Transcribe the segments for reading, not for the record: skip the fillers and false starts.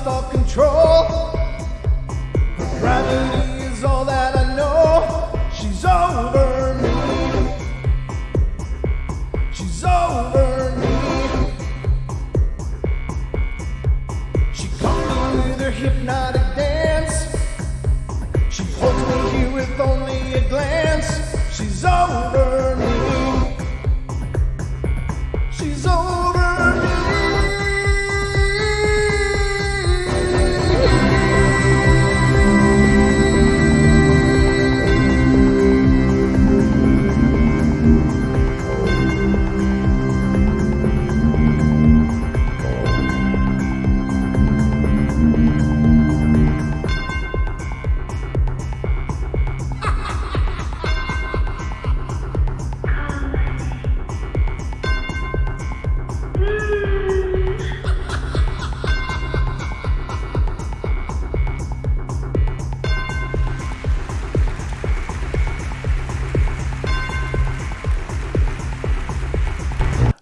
lost all control. Her gravity is all that I know. She's over me. She's over me. She comes with her hypnotic dance. She holds me here with only a glance. She's over me. She's over me.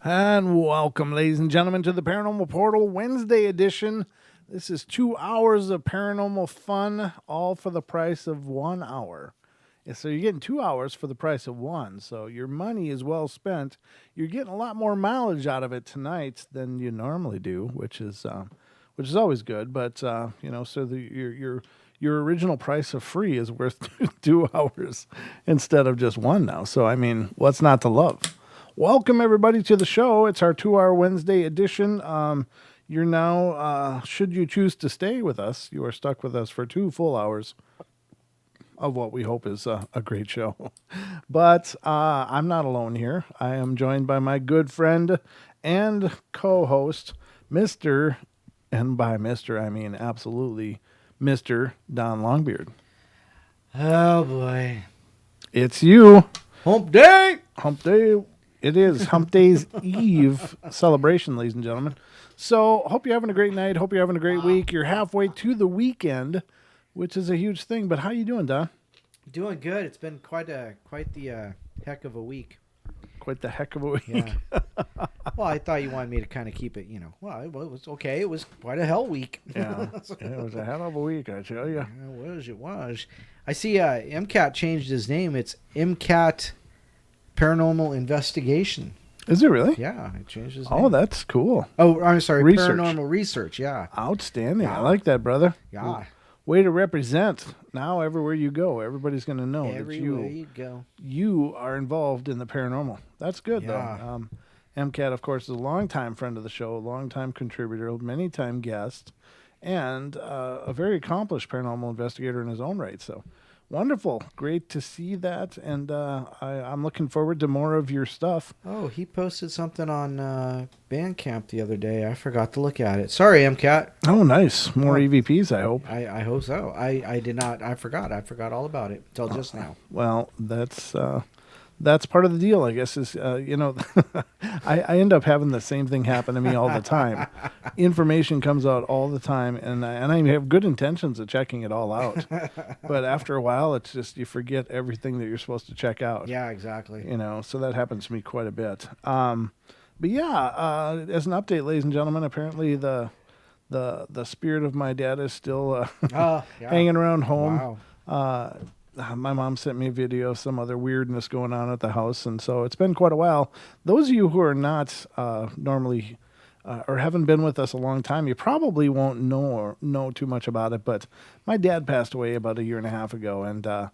And welcome, ladies and gentlemen, to the Paranormal Portal Wednesday edition. This is 2 hours of paranormal fun, all for the price of 1 hour. So you're getting 2 hours for the price of one. So your money is well spent. You're getting a lot more mileage out of it tonight than you normally do, which is always good. But so your original price of free is worth 2 hours instead of just one now. So I mean, what's not to love? Welcome, everybody, to the show. It's our 2 hour Wednesday edition. You're now, should you choose to stay with us, you are stuck with us for 2 full hours of what we hope is a great show. But I'm not alone here. I am joined by my good friend and co-host, Mr., and by Mr. I mean absolutely Mr. Don Longbeard. Oh, boy. It's you. Hump day! Hump day. It is Hump Day's Eve celebration, ladies and gentlemen. So, hope you're having a great night. Hope you're having a great week. You're halfway to the weekend, which is a huge thing. But how you doing, Don? Doing good. It's been quite the heck of a week. Quite the heck of a week. Yeah. Well, I thought you wanted me to kind of keep it, well, it was okay. It was quite a hell week. Yeah, it was a hell of a week, I tell you. It was. I see MCAT changed his name. It's MCAT Paranormal Investigation. Is it really? Yeah, it changed his name. Oh, that's cool. Oh, I'm sorry. Research. Paranormal Research, yeah. Outstanding. Yeah. I like that, brother. Yeah. Way to represent. Now, everywhere you go, everybody's going to know Everywhere that you go. you are involved in the paranormal. That's good, Yeah. though. MCAT, of course, is a longtime friend of the show, a longtime contributor, many-time guest, and a very accomplished paranormal investigator in his own right. So, wonderful. Great to see that, and I'm looking forward to more of your stuff. Oh, he posted something on Bandcamp the other day. I forgot to look at it. Sorry, MCAT. Oh, nice. More EVPs, I hope. I hope so. I did not. I forgot. I forgot all about it until just now. Well, that's part of the deal, I guess, is, I end up having the same thing happen to me all the time. Information comes out all the time, and I have good intentions of checking it all out. But after a while, it's just you forget everything that you're supposed to check out. Yeah, exactly. So that happens to me quite a bit. But yeah, as an update, ladies and gentlemen, apparently the spirit of my dad is still hanging around home. Wow. My mom sent me a video of some other weirdness going on at the house, and so it's been quite a while. Those of you who are not normally or haven't been with us a long time, you probably won't know too much about it, but my dad passed away about 1.5 years ago, and a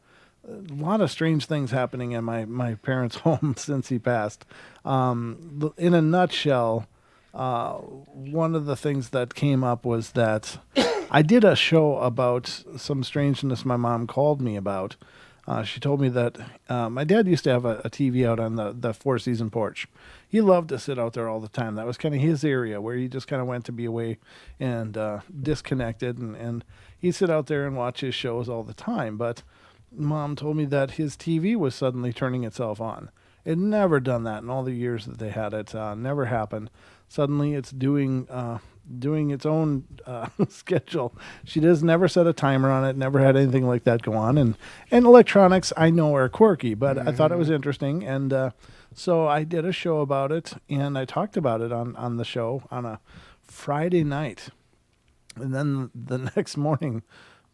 lot of strange things happening in my parents' home since he passed. In a nutshell, one of the things that came up was that I did a show about some strangeness my mom called me about. She told me that my dad used to have a TV out on the four-season porch. He loved to sit out there all the time. That was kind of his area where he just kind of went to be away and disconnected. And he'd sit out there and watch his shows all the time. But Mom told me that his TV was suddenly turning itself on. It never done that in all the years that they had it. Never happened. Suddenly it's doing its own schedule. She does never set a timer on it, never had anything like that go on. And electronics, I know, are quirky, but I thought it was interesting. And so I did a show about it, and I talked about it on the show on a Friday night. And then the next morning,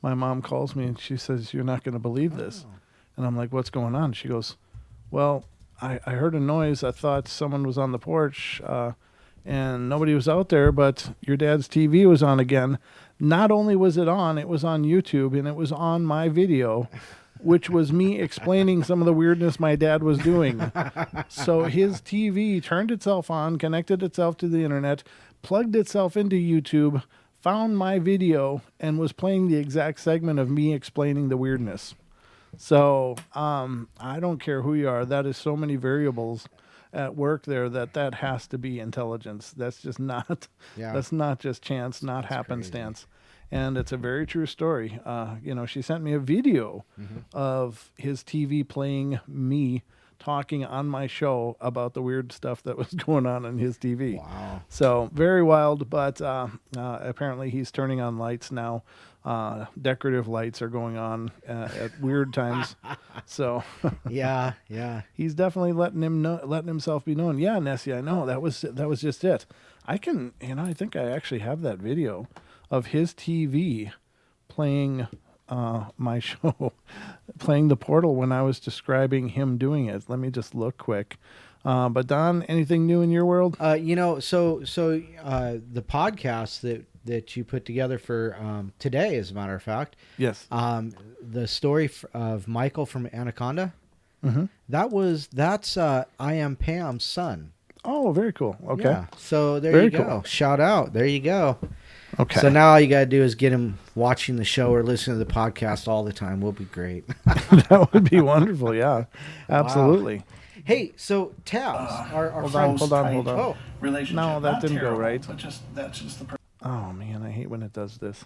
my mom calls me and she says, "You're not going to believe this." Oh. And I'm like, "What's going on?" She goes, "Well, I heard a noise. I thought someone was on the porch, and nobody was out there, but your dad's TV was on again. Not only was it was on YouTube, and it was on my video, which was me explaining some of the weirdness my dad was doing. So his TV turned itself on, connected itself to the internet, plugged itself into YouTube, found my video, and was playing the exact segment of me explaining the weirdness." So I don't care who you are. That is so many variables at work there that has to be intelligence. That's just not. Yeah. That's not just chance, not That's happenstance. And it's a very true story. She sent me a video of his TV playing me talking on my show about the weird stuff that was going on in his TV. Wow. So very wild, but apparently he's turning on lights now. Decorative lights are going on at weird times. So Yeah. he's definitely letting himself be known. Yeah, Nessie, I know that was just it. I think I actually have that video of his TV playing my show, playing the portal when I was describing him doing it. Let me just look quick. But Don, anything new in your world? So the podcast that you put together for today, as a matter of fact, Yes. the story of Michael from Anaconda. Mm-hmm. That's I Am Pam's son. Oh, very cool. Okay. Yeah. So there Very you go. cool. Shout out. There you go. Okay. So now all you got to do is get him watching the show or listening to the podcast all the time. We'll be great. That would be wonderful. Yeah, absolutely. Hey, so tabs, our Hold friend. on, hold on. Oh, Relationship. No, that Not didn't go terrible, right. But that's just the Oh man, I hate when it does this.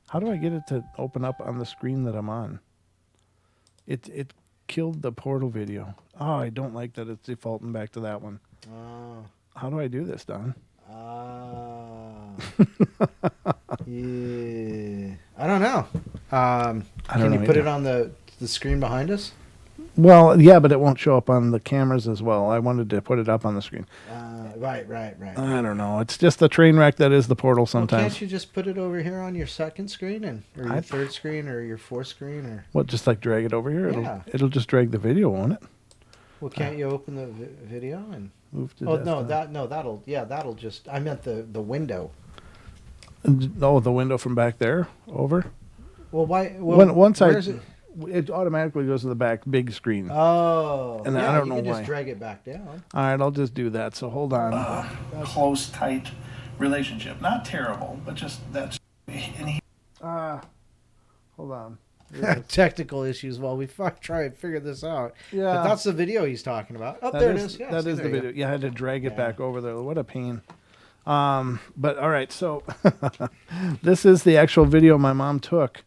How do I get it to open up on the screen that I'm on? It killed the portal video. Oh, I don't like that it's defaulting back to that one. How do I do this, Don? Yeah. I don't know. don't Can you know put either. it on the screen behind us? Well, yeah, but it won't show up on the cameras as well. I wanted to put it up on the screen. Right. I don't know. It's just the train wreck that is the portal Well, sometimes. can't you just put it over here on your second screen or your I- third screen or your fourth screen or? What, just like drag it over here? Yeah. It'll just drag the video, won't it? Well, can't you open the video and? Move to Oh desktop. that'll just. I meant the window. Oh, the window from back there over. Well, why? Well, Once where's it? it automatically goes to the back big screen. Oh, And yeah, I don't you know can why. just drag it back down. All right, I'll just do that. So hold on. close, tight relationship. Not terrible, but just that's. And he Hold on. Technical issues while we try and figure this out. Yeah. But that's the video he's talking about. Oh, That there is- it is. Yeah, that see, is there the you video. Yeah, I had to drag it Yeah. back over there. What a pain. But all right, so this is the actual video my mom took,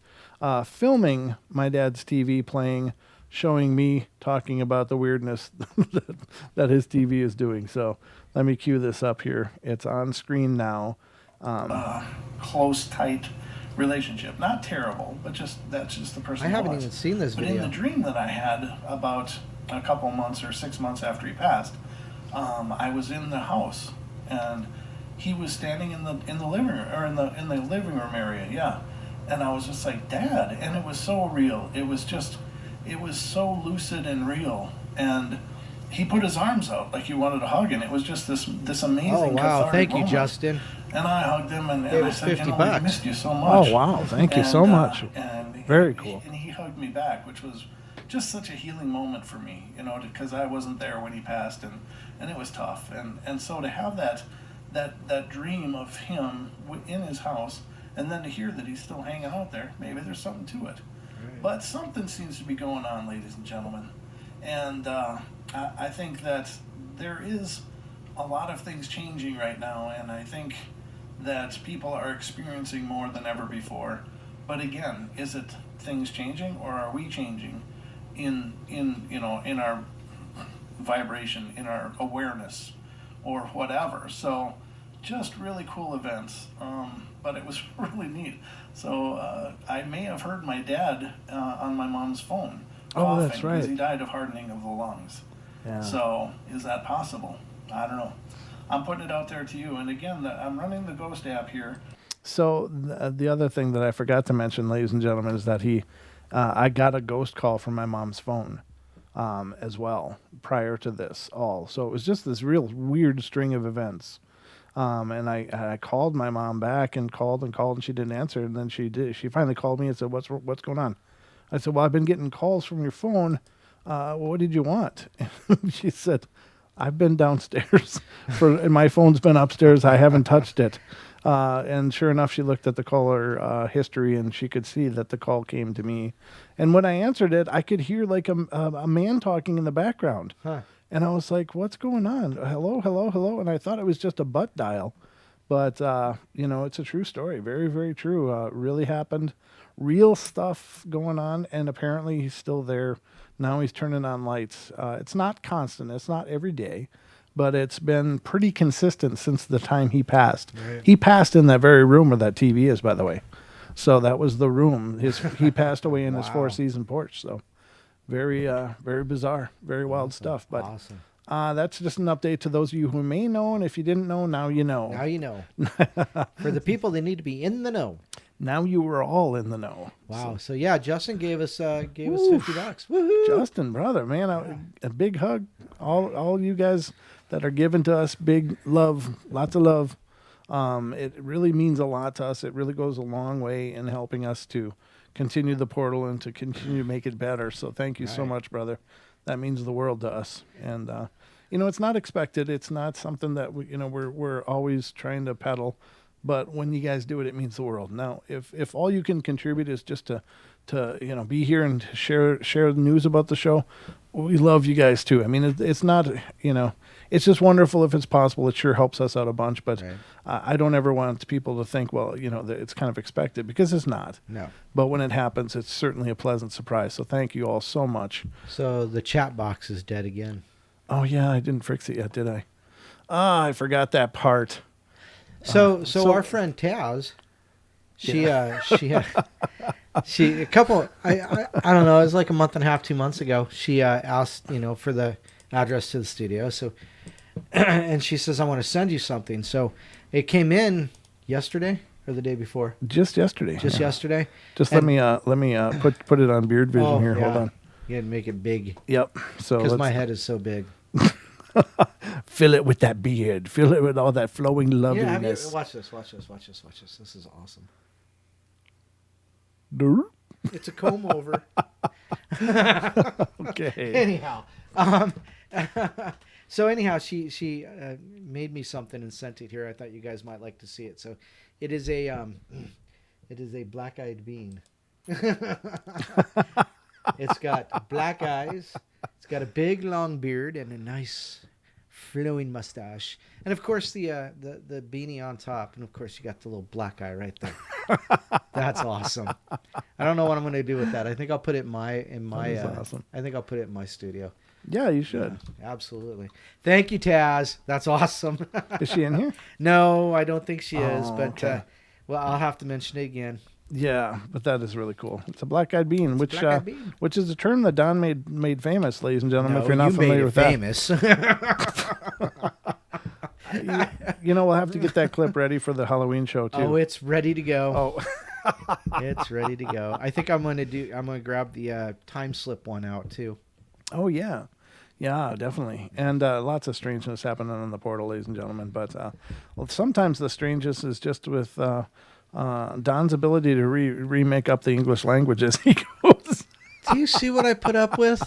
filming my dad's TV playing, showing me talking about the weirdness that his TV is doing. So let me cue this up here. It's on screen now. close, tight relationship. Not terrible, but just that's just the person. I he haven't was. even seen this But video. in the dream that I had about a couple months or 6 months after he passed, I was in the house and he was standing in the living room or in the living room area, yeah. And I was just like, Dad, and it was so real. It was so lucid and real. And he put his arms out like he wanted a hug, and it was just this amazing. Oh wow! cathartic Thank you, moment. Justin. And I hugged him, and It I was said, $50. I missed you so much. Oh, wow. Thank you so much. Very cool. And he hugged me back, which was just such a healing moment for me, because I wasn't there when he passed, and it was tough. And so to have that dream of him in his house, and then to hear that he's still hanging out there, maybe there's something to it. Right. But something seems to be going on, ladies and gentlemen. And I think that there is a lot of things changing right now, and I think that people are experiencing more than ever before. But again, is it things changing, or are we changing in our vibration, in our awareness, or whatever? So just really cool events, but it was really neat. So I may have heard my dad on my mom's phone Oh, that's coughing, because right. he died of hardening of the lungs. Yeah. So is that possible? I don't know. I'm putting it out there to you. And again, I'm running the Ghost app here. So the other thing that I forgot to mention, ladies and gentlemen, is that I got a ghost call from my mom's phone as well prior to this all. So it was just this real weird string of events. And I called my mom back and called and she didn't answer. And then she did. She finally called me and said, "What's going on?" I said, "Well, I've been getting calls from your phone. What did you want?" She said, "I've been downstairs and my phone's been upstairs. I haven't touched it." And sure enough, she looked at the caller history and she could see that the call came to me. And when I answered it, I could hear like a man talking in the background. Huh. And I was like, "What's going on? Hello, hello, hello." And I thought it was just a butt dial. But, it's a true story. Very, very true. Really happened. Real stuff going on. And apparently he's still there. Now he's turning on lights. It's not constant. It's not every day. But it's been pretty consistent since the time he passed. Right. He passed in that very room where that TV is, by the way. So that was the room. He passed away in his Wow. 4-season porch. So very, very bizarre, very wild stuff. But Awesome. that's just an update to those of you who may know. And if you didn't know, now you know. Now you know. For the people, they need to be in the know. Now you were all in the know. Wow. So yeah, Justin gave us $50. Woohoo! Justin, brother, man, a big hug. All you guys that are giving to us, big love, lots of love. It really means a lot to us. It really goes a long way in helping us to continue the portal and to continue to make it better. So thank you so much, brother. That means the world to us. And it's not expected. It's not something that we're always trying to peddle. But when you guys do it, it means the world. Now, if all you can contribute is just to be here and share the news about the show, we love you guys too. I mean, it's not, it's just wonderful if it's possible. It sure helps us out a bunch. But Right. I don't ever want people to think, well, that it's kind of expected, because it's not. No. But when it happens, it's certainly a pleasant surprise. So thank you all so much. So the chat box is dead again. Oh yeah, I didn't fix it yet, did I? I forgot that part. So so- our friend Taz, she a couple I don't know, it was like a month and a half, 2 months ago. She asked, for the address to the studio. So and she says, "I want to send you something." So it came in yesterday or the day before. Just yesterday. Just yeah. yesterday. Just And- let me put it on Beard Vision Oh, here. yeah. Hold on. You had to make it big Yep. So because let's my head is so big. fill it with that beard. Fill it with all that flowing Yeah, loveliness. watch this. This is awesome. Durr. It's a comb over. Okay. Anyhow, so anyhow, she made me something and sent it here. I thought you guys might like to see it. So it is a black-eyed bean. It's got black eyes. It's got a big long beard and a nice flowing mustache, and of course the beanie on top, and of course you got the little black eye right there. That's awesome. I don't know what I'm going to do with that. I think I'll put it in my That is awesome. I think I'll put it in my studio. Yeah, you should. Yeah, absolutely. Thank you, Taz. That's awesome. Is she in here? No, I don't think she is, Oh, but okay. well, I'll have to mention it again. Yeah, but that is really cool. It's a black-eyed bean, which black-eyed bean. which is a term that Don made famous, ladies and gentlemen. No, if you're not you familiar made it with famous. we'll have to get that clip ready for the Halloween show too. Oh, it's ready to go. Oh, It's ready to go. I think I'm gonna grab the time slip one out too. oh yeah, yeah, definitely. And lots of strangeness happening on the portal, ladies and gentlemen. But well, sometimes the strangeness is just with Don's ability to remake up the English language as he goes. Do you see what I put up with?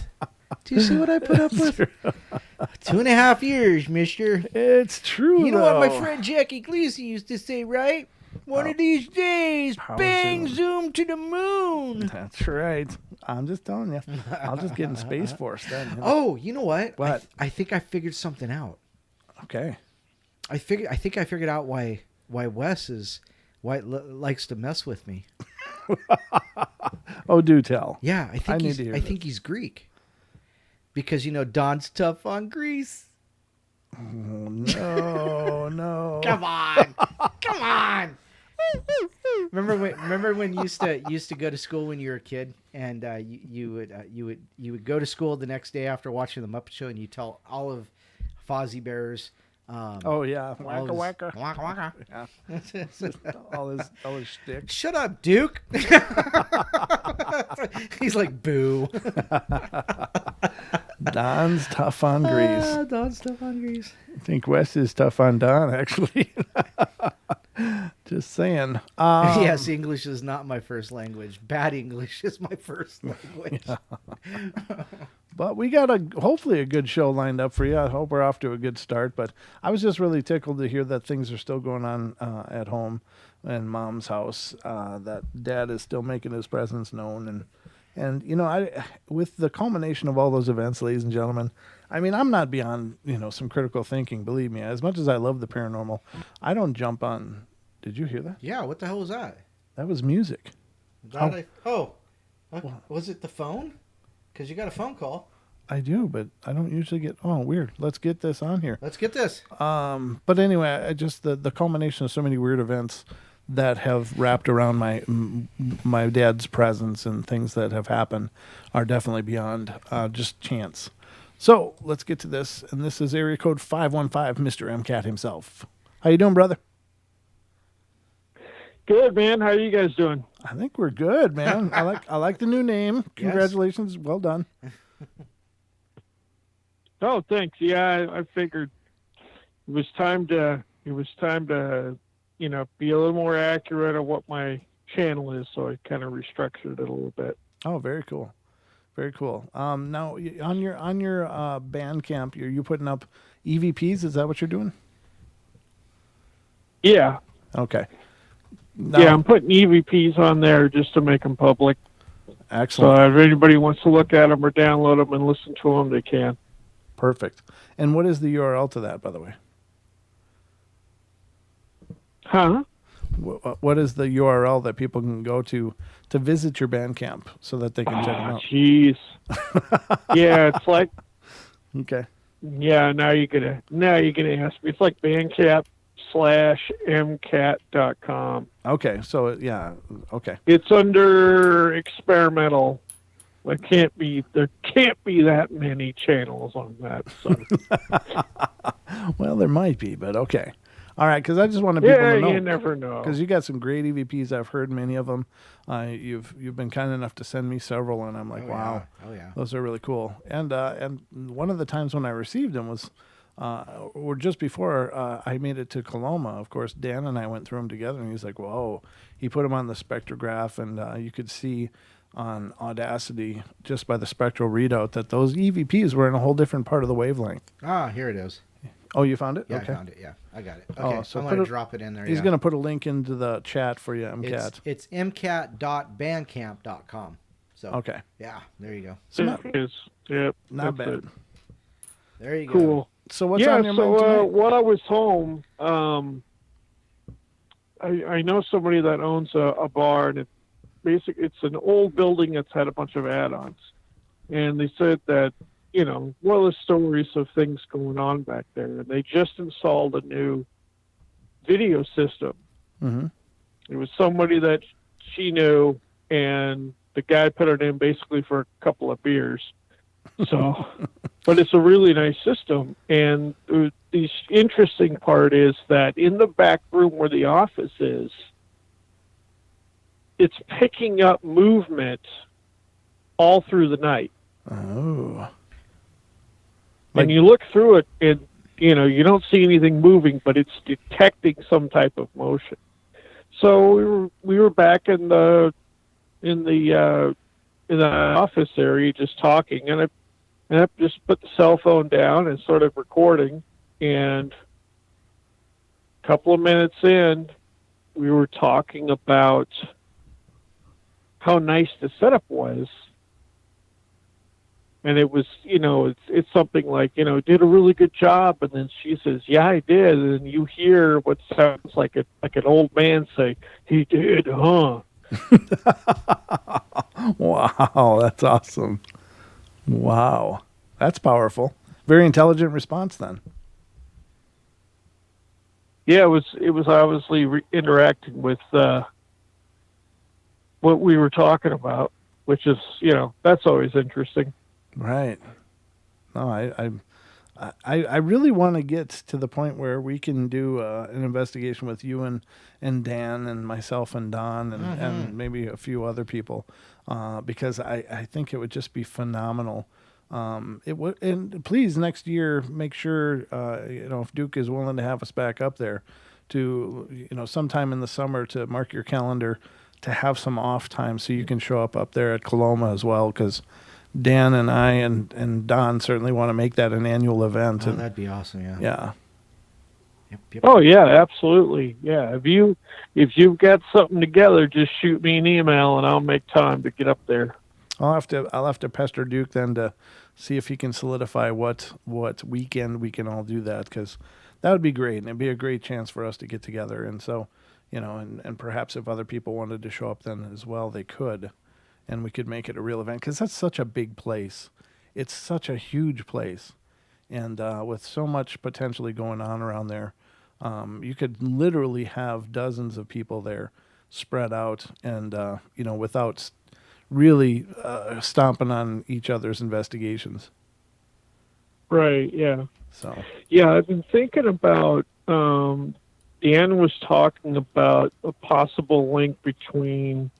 2.5 years, mister. It's true. You know what my though. friend Jackie Gleason used to say, right? One of these days, How bang, soon? zoom to the moon. That's right. I'm just telling you. I'll just get in Space Force then. you know. Oh, you know what? What? I think I figured something out. Okay. I think I figured out why Wes likes to mess with me. Oh, do tell. Yeah, I need to hear think he's Greek. Because Don's tough on Greece. Oh, no, no. Come on. Come on. Remember when you used to go to school when you were a kid, and you would go to school the next day after watching the Muppet Show, and you tell all of Fozzie Bear's Oh yeah, all wacka his- wacka. waka waka. Yeah. all his shtick. Shut up, Duke. He's like, boo. Don's tough on Grease. Don's stuff on Grease. I think Wes is tough on Don, actually. Just saying. Yes, English is not my first language. Bad English is my first language. But we got hopefully a good show lined up for you. I hope we're off to a good start. But I was just really tickled to hear that things are still going on at home in Mom's house. That Dad is still making his presence known, and you know, I with the culmination of all those events, ladies and gentlemen. I mean, I'm not beyond some critical thinking. Believe me, as much as I love the paranormal, I don't jump on. Did you hear that? Yeah, what the hell was that? That was music. Was it the phone? Because you got a phone call. I do, but I don't usually get. Oh, weird. Let's get this on here. Let's get this. But anyway, I just the culmination of so many weird events that have wrapped around my dad's presence and things that have happened are definitely beyond just chance. So let's get to this, and this is area code 515, Mr. MCAT himself. How you doing, brother? Good, man. How are you guys doing? I think we're good, man. I like the new name. Congratulations, well done. Oh, thanks. Yeah, I figured it was time to be a little more accurate on what my channel is, so I kind of restructured it a little bit. Oh, very cool. Very cool. Now on your Bandcamp, you putting up EVPs? Is that what you're doing? Yeah. Okay. Yeah, I'm putting EVPs on there just to make them public. Excellent. So if anybody wants to look at them or download them and listen to them, they can. Perfect. And what is the URL to that, by the way? Huh? What is the URL that people can go to visit your Bandcamp so that they can check them out? Jeez. Yeah, it's like. Okay. Yeah, now you're gonna ask me. It's like Bandcamp/MCAT.com. Okay. So yeah. Okay. It's under experimental. There can't be that many channels on that. So. Well, there might be, but okay. All right, because I just wanted people to know. You never know. Because you got some great EVPs. I've heard many of them. You've been kind enough to send me several, and I'm like, wow, those are really cool. And one of the times when I received them was, or just before I made it to Coloma. Of course, Dan and I went through them together, and he's like, whoa. He put them on the spectrograph, and you could see on Audacity just by the spectral readout that those EVPs were in a whole different part of the wavelength. Ah, here it is. Oh, you found it? Yeah, okay. I found it. Yeah, I got it. Okay, so I'm going to drop it in there. He's going to put a link into the chat for you, MCAT. It's mcat.bandcamp.com. So okay. Yeah, there you go. So not bad. It. There you go. Cool. So what's on your mind tonight? While I was home, I know somebody that owns a bar, and it's an old building that's had a bunch of add-ons, and they said that one of the stories of things going on back there, and they just installed a new video system. Mm-hmm. It was somebody that she knew, and the guy put it in basically for a couple of beers. So, but it's a really nice system. And the interesting part is that in the back room where the office is, it's picking up movement all through the night. Oh. And you look through it, and you don't see anything moving, but it's detecting some type of motion. So we were back in the office area just talking, and I just put the cell phone down and started recording. And a couple of minutes in, we were talking about how nice the setup was. And it was, it's something like, did a really good job. And then she says, yeah, I did. And you hear what sounds like an old man say, he did, huh? Wow, that's awesome. Wow, that's powerful. Very intelligent response then. Yeah, it was obviously interacting with what we were talking about, which is, that's always interesting. Right. No, I really want to get to the point where we can do an investigation with you and Dan and myself and Don and maybe a few other people, because I think it would just be phenomenal. It would, and please next year make sure if Duke is willing to have us back up there, to sometime in the summer, to mark your calendar to have some off time so you can show up there at Coloma as well, because Dan and I and Don certainly want to make that an annual event. Oh, And that'd be awesome. Yeah. yeah, Yep. Oh yeah, absolutely. Yeah, if you've got something together, just shoot me an email and I'll make time to get up there. I'll have to pester Duke then to see if he can solidify what weekend we can all do that, because that would be great, and it'd be a great chance for us to get together. And so, and perhaps if other people wanted to show up then as well, they could, and we could make it a real event, because that's such a big place. It's such a huge place, and with so much potentially going on around there, you could literally have dozens of people there spread out, and without really stomping on each other's investigations. Right. Yeah. So Yeah, I've been thinking about. Dan was talking about a possible link between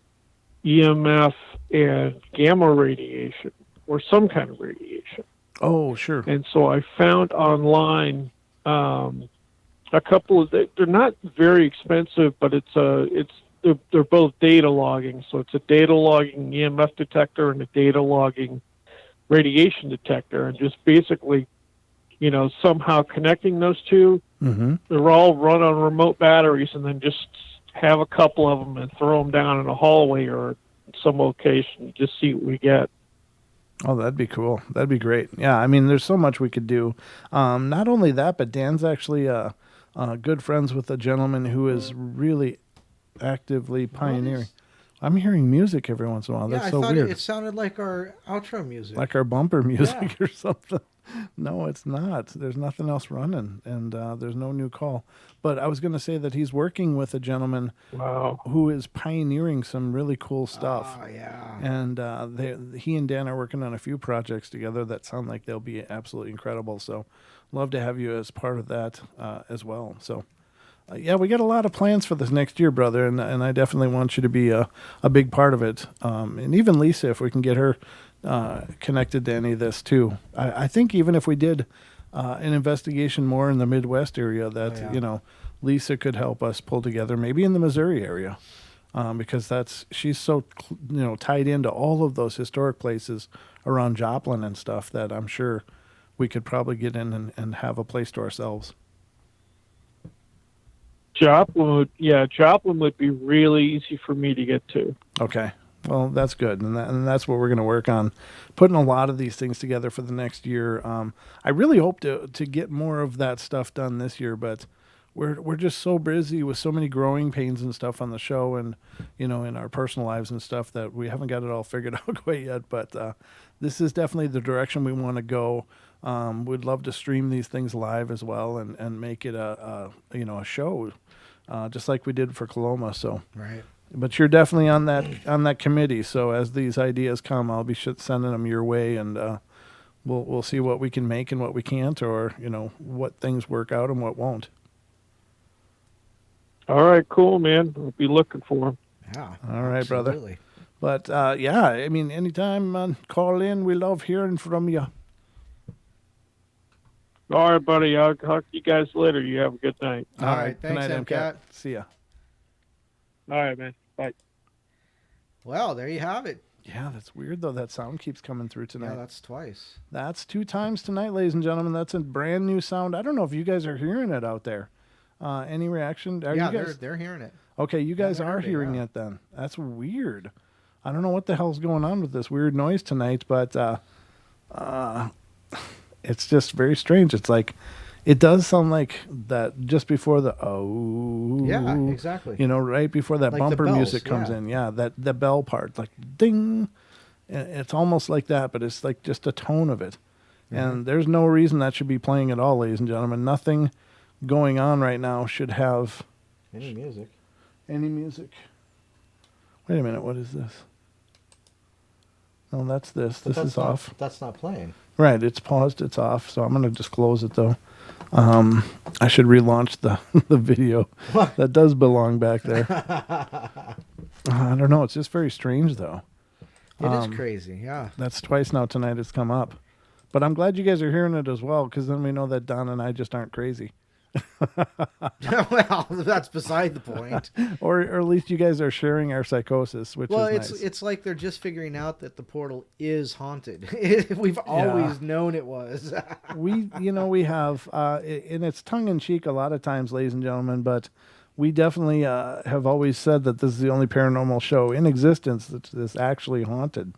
EMF and gamma radiation, or some kind of radiation. oh sure. And so I found online a couple of. They're not very expensive, but they're both data logging. So it's a data logging EMF detector and a data logging radiation detector, and just basically, somehow connecting those two. Mm-hmm. They're all run on remote batteries, and then just have a couple of them and throw them down in a hallway or some location. Just see what we get. Oh, that'd be cool. That'd be great. Yeah, I mean, there's so much we could do. Not only that, but Dan's actually good friends with a gentleman who is really actively pioneering. I'm hearing music every once in a while. Yeah, That's I so thought weird. it sounded like our outro music. Like our bumper music or something. No, it's not. There's nothing else running, and there's no new call. But I was going to say that he's working with a gentleman Wow. who is pioneering some really cool stuff. Oh, yeah. And he and Dan are working on a few projects together that sound like they'll be absolutely incredible. So love to have you as part of that as well. So yeah, we got a lot of plans for this next year, brother, and I definitely want you to be a big part of it. And even Lisa, if we can get her connected to any of this too. I think even if we did an investigation more in the Midwest area, that Lisa could help us pull together, maybe in the Missouri area, because she's so tied into all of those historic places around Joplin and stuff, that I'm sure we could probably get in and have a place to ourselves. Joplin would be really easy for me to get to. Okay. Well, that's good, and that's what we're going to work on, putting a lot of these things together for the next year. I really hope to get more of that stuff done this year, but we're just so busy with so many growing pains and stuff on the show, and in our personal lives and stuff, that we haven't got it all figured out quite yet. But this is definitely the direction we want to go. We'd love to stream these things live as well, and make it a show, just like we did for Coloma. So Right. But you're definitely on that committee. So as these ideas come, I'll be sending them your way, and we'll see what we can make and what we can't, or what things work out and what won't. All right, cool, man. We'll be looking for them. Yeah. All right, brother. absolutely. But yeah, I mean, anytime, call in. We love hearing from you. All right, buddy. I'll talk to you guys later. You have a good night. All right. Good Thanks, night, MCAT. See ya. All right, man. Bye. Well, there you have it. Yeah, that's weird though. That sound keeps coming through tonight. Yeah, that's twice. That's 2 times tonight, ladies and gentlemen. That's a brand new sound. I don't know if you guys are hearing it out there. Any reaction? Are Yeah, you guys... they're hearing it. Okay, you guys they are heard it, hearing yeah. it then. That's weird. I don't know what the hell's going on with this weird noise tonight, but it's just very strange. It's like, it does sound like that just before the Yeah, exactly. right before that Like the bumper bells, music comes yeah. in. Yeah, that the bell part, like ding. It's almost like that, but it's like just a tone of it. And there's no reason that should be playing at all, ladies and gentlemen. Nothing going on right now should have Any music. any music. Wait a minute, what is this? No, that's this. But This is not, off. That's not playing. Right, it's paused, it's off, so I'm going to just close it, though. I should relaunch the the video. That does belong back there. I don't know. It's just very strange, though. It is crazy, yeah. That's twice now tonight it's come up. But I'm glad you guys are hearing it as well, because then we know that Don and I just aren't crazy. Well, that's beside the point. Or at least you guys are sharing our psychosis, which Well, is nice. it's like they're just figuring out that the portal is haunted. We've always known it was. We have, and it's tongue-in-cheek a lot of times, ladies and gentlemen, but we definitely have always said that this is the only paranormal show in existence that's actually haunted.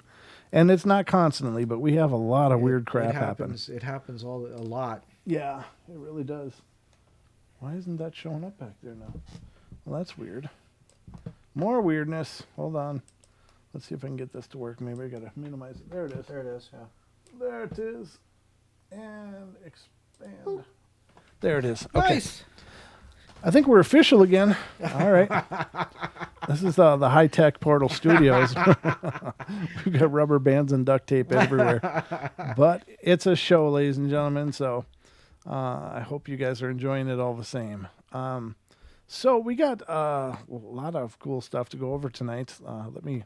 And it's not constantly, but we have a lot of weird crap happen. It happens a lot. Yeah, it really does. Why isn't that showing up back there now? Well, that's weird. More weirdness. Hold on. Let's see if I can get this to work. Maybe I got to minimize it. There it is. There it is, yeah. There it is. And expand. There it is. Okay. Nice. I think we're official again. All right. This is the high-tech Portal Studios. We've got rubber bands and duct tape everywhere. But it's a show, ladies and gentlemen, so I hope you guys are enjoying it all the same. So we got a lot of cool stuff to go over tonight. Let me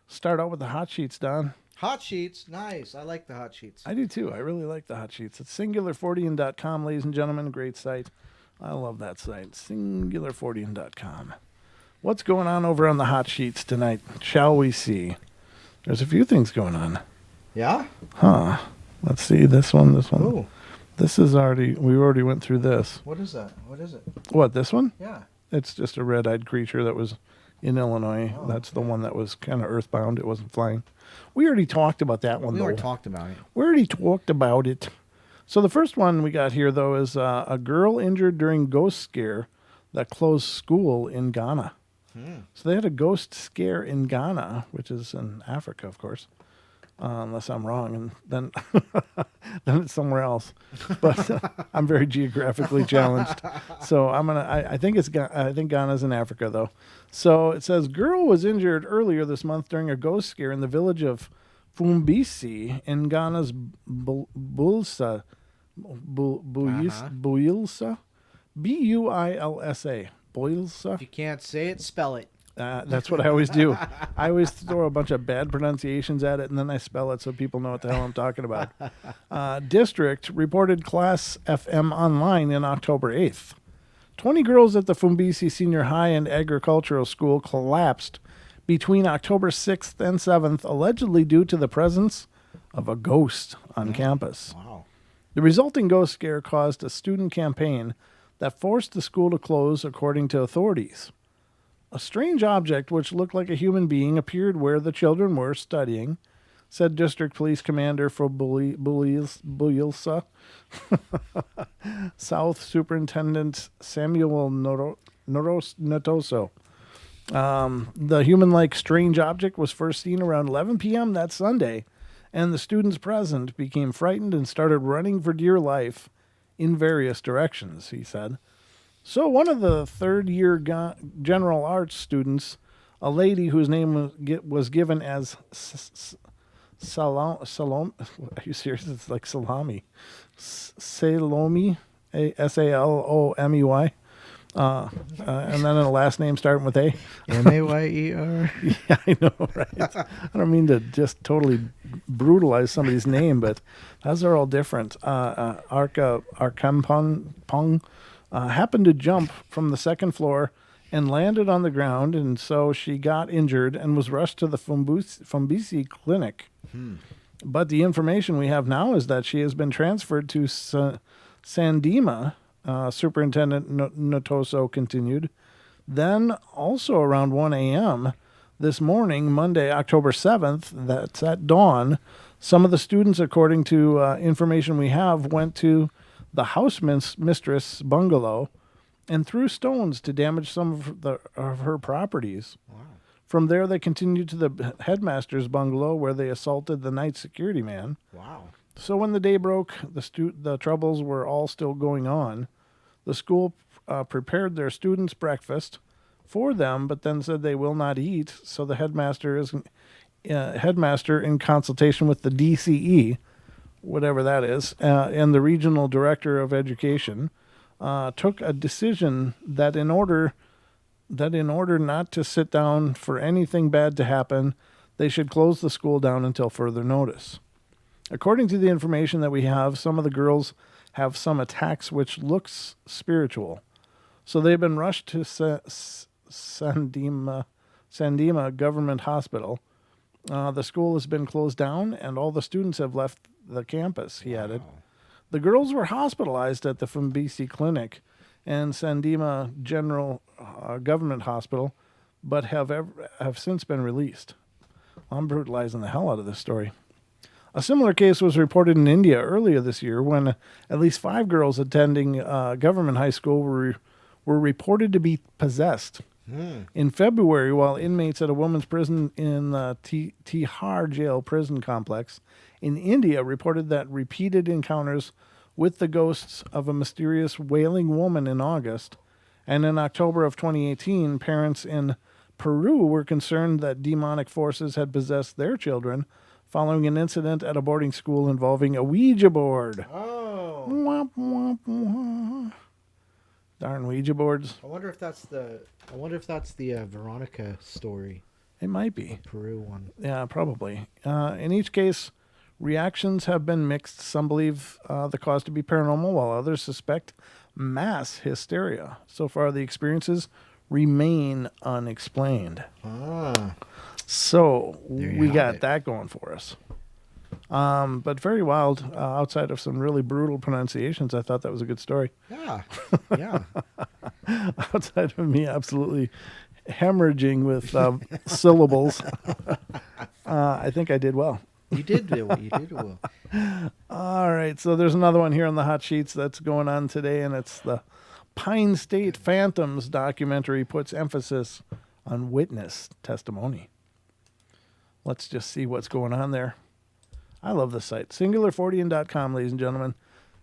start out with the hot sheets, Don. Hot sheets, nice. I like the hot sheets. I do too. I really like the hot sheets. It's singular40.com, ladies and gentlemen. Great site. I love that site. Singular40.com. What's going on over on the hot sheets tonight? Shall we see? There's a few things going on. Yeah? Huh. Let's see. This one. Ooh. This is we already went through this. What is that? What is it? What, this one? Yeah. It's just a red-eyed creature that was in Illinois. Oh, That's the one that was kind of earthbound. It wasn't flying. We already talked about that one, We though. already talked about it. We already talked about it. So the first one we got here, though, is a girl injured during ghost scare that closed school in Ghana. So they had a ghost scare in Ghana, which is in Africa, of course, unless I'm wrong, and then then it's somewhere else. But I'm very geographically challenged, so I think Ghana's in Africa, though. So it says girl was injured earlier this month during a ghost scare in the village of Fumbisi in Ghana's Builsa, Builsa, Builsa, Builsa. If you can't say it, spell it. That's what I always do. I always throw a bunch of bad pronunciations at it, and then I spell it so people know what the hell I'm talking about. District reported Class FM online in October 8th. 20 girls at the Fumbisi Senior High and Agricultural School collapsed between October 6th and 7th, allegedly due to the presence of a ghost on campus. Wow. The resulting ghost scare caused a student campaign that forced the school to close, according to authorities. A strange object which looked like a human being appeared where the children were studying, said District Police Commander for Builsa, South Superintendent Samuel Notoso. The human-like strange object was first seen around 11 p.m. that Sunday, and the students present became frightened and started running for dear life in various directions, he said. So one of the third-year general arts students, a lady whose name was given as Salome, are you serious? It's like salami. Salome, Salomey. And then a last name starting with A. Mayer. Yeah, I know, right? I don't mean to just totally brutalize somebody's name, but those are all different. Arkampong happened to jump from the second floor and landed on the ground, and so she got injured and was rushed to the Fumbisi clinic. But the information we have now is that she has been transferred to Sandima. Superintendent Notoso continued. Then, also around 1 a.m. this morning, Monday, October 7th, that's at dawn, some of the students, according to information we have, went to the house mistress bungalow and threw stones to damage some of her properties. Wow. From there, they continued to the headmaster's bungalow where they assaulted the night security man. Wow. So when the day broke, the troubles were all still going on. The school prepared their students' breakfast for them, but then said they will not eat. So the headmaster, in consultation with the DCE, whatever that is, and the regional director of education took a decision that in order not to sit down for anything bad to happen, they should close the school down until further notice. According to the information that we have, some of the girls have some attacks which looks spiritual. So they've been rushed to Sandima Government Hospital. The school has been closed down and all the students have left the campus, he added. The girls were hospitalized at the Fumbisi Clinic and Sandima General Government Hospital, but have since been released. I'm brutalizing the hell out of this story. A similar case was reported in India earlier this year when at least 5 girls attending government high school were reported to be possessed. In February, while inmates at a women's prison in the Tihar jail prison complex in India reported that repeated encounters with the ghosts of a mysterious wailing woman in August, and in October of 2018, parents in Peru were concerned that demonic forces had possessed their children following an incident at a boarding school involving a Ouija board. Oh. Womp, womp, womp. Darn Ouija boards. I wonder if that's the Veronica story. It might be. Peru one. Yeah, probably. In each case, reactions have been mixed. Some believe the cause to be paranormal, while others suspect mass hysteria. So far, the experiences remain unexplained. So we got that going for us. But very wild. Outside of some really brutal pronunciations, I thought that was a good story. Yeah. Yeah. Outside of me absolutely hemorrhaging with syllables, I think I did well. You did well. All right, so there's another one here on the hot sheets that's going on today, and it's the Pine State Phantoms documentary puts emphasis on witness testimony. Let's just see what's going on there. I love this site, singularfortean.com, ladies and gentlemen.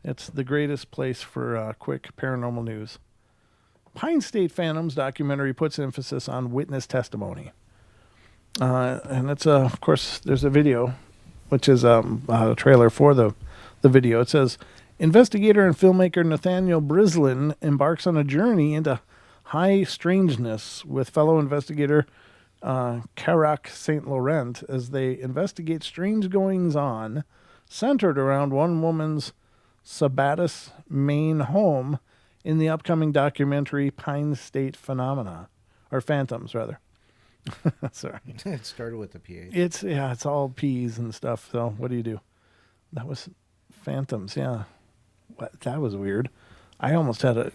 It's the greatest place for quick paranormal news. Pine State Phantoms documentary puts emphasis on witness testimony. And it's, of course, there's a video, which is a trailer for the video. It says, investigator and filmmaker Nathaniel Brislin embarks on a journey into high strangeness with fellow investigator Carac St. Laurent as they investigate strange goings-on centered around one woman's Sabattis, Maine home in the upcoming documentary Pine State Phenomena, or Phantoms, rather. Sorry. It started with the PH. It's all P's and stuff, so what do you do? That was Phantoms, yeah. That was weird. I almost had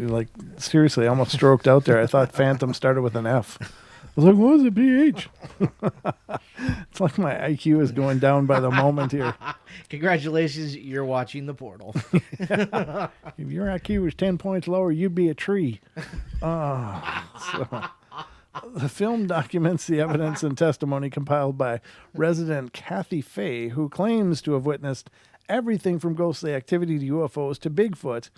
seriously, I almost stroked out there. I thought Phantom started with an F. I was like, what was it, PH? It's like my IQ is going down by the moment here. Congratulations, you're watching The Portal. If your IQ was 10 points lower, you'd be a tree. The film documents the evidence and testimony compiled by resident Kathy Fay, who claims to have witnessed everything from ghostly activity to UFOs to Bigfoot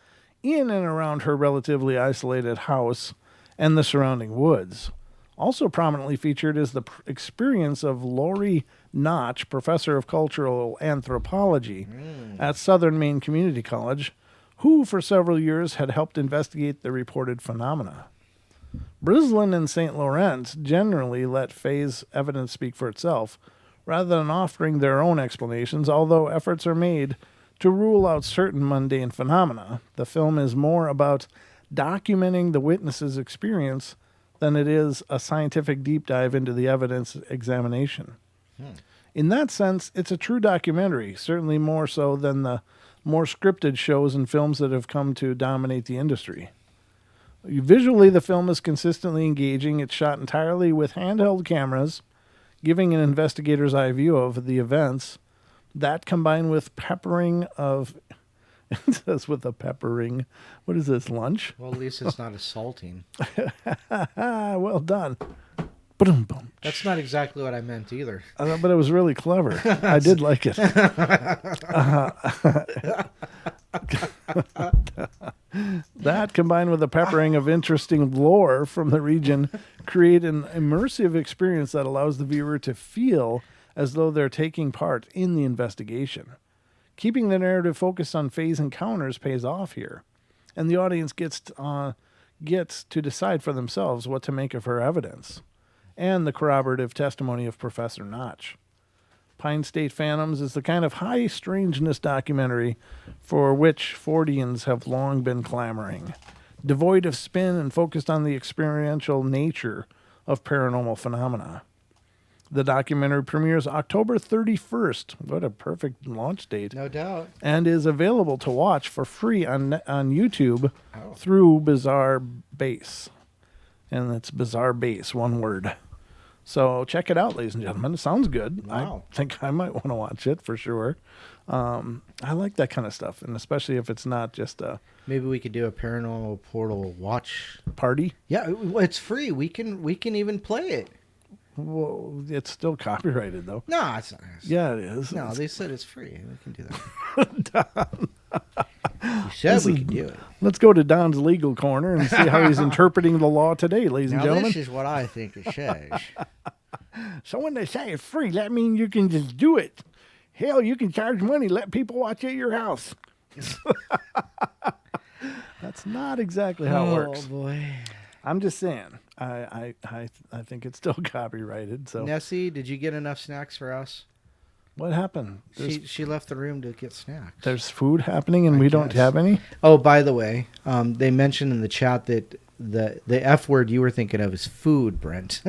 in and around her relatively isolated house and the surrounding woods. Also prominently featured is the experience of Lori Notch, professor of cultural anthropology at Southern Maine Community College, who for several years had helped investigate the reported phenomena. Brislin and St. Laurent generally let Fay's evidence speak for itself, rather than offering their own explanations, although efforts are made to rule out certain mundane phenomena. The film is more about documenting the witness's experience than it is a scientific deep dive into the evidence examination. In that sense, it's a true documentary, certainly more so than the more scripted shows and films that have come to dominate the industry. Visually, the film is consistently engaging. It's shot entirely with handheld cameras, giving an investigator's eye view of the events. That combined with peppering of... It says with a peppering. What is this, lunch? Well, at least it's not assaulting. Well done. Ba-dum-bum. That's not exactly what I meant either. But it was really clever. I did like it. That, combined with a peppering of interesting lore from the region, create an immersive experience that allows the viewer to feel as though they're taking part in the investigation. Keeping the narrative focused on phase encounters pays off here, and the audience gets to decide for themselves what to make of her evidence and the corroborative testimony of Professor Notch. Pine State Phantoms is the kind of high strangeness documentary for which Fordians have long been clamoring. Devoid of spin and focused on the experiential nature of paranormal phenomena. The documentary premieres October 31st. What a perfect launch date. No doubt. And is available to watch for free on YouTube through Bizarre Base. And that's Bizarre Base, one word. So check it out, ladies and gentlemen. It sounds good. Wow. I think I might want to watch it for sure. I like that kind of stuff, and especially if it's not just a Maybe we could do a Paranormal Portal watch. party. Yeah, it's free. We can even play it. Well, it's still copyrighted, though. No, it's not. Yeah, it is. No, they said it's free. We can do that. You said we could do it. Let's go to Don's legal corner and see how he's interpreting the law today, ladies and Now, gentlemen. this is what I think it says. So when they say it's free, that means you can just do it. Hell, you can charge money, let people watch at your house. That's not exactly how it works. Oh, boy. I'm just saying. I think it's still copyrighted. So Nessie, did you get enough snacks for us? what happened? She left the room to get snacks. There's food happening and we don't guess. have any? Oh, by the way, they mentioned in the chat that the F word you were thinking of is food, Brent.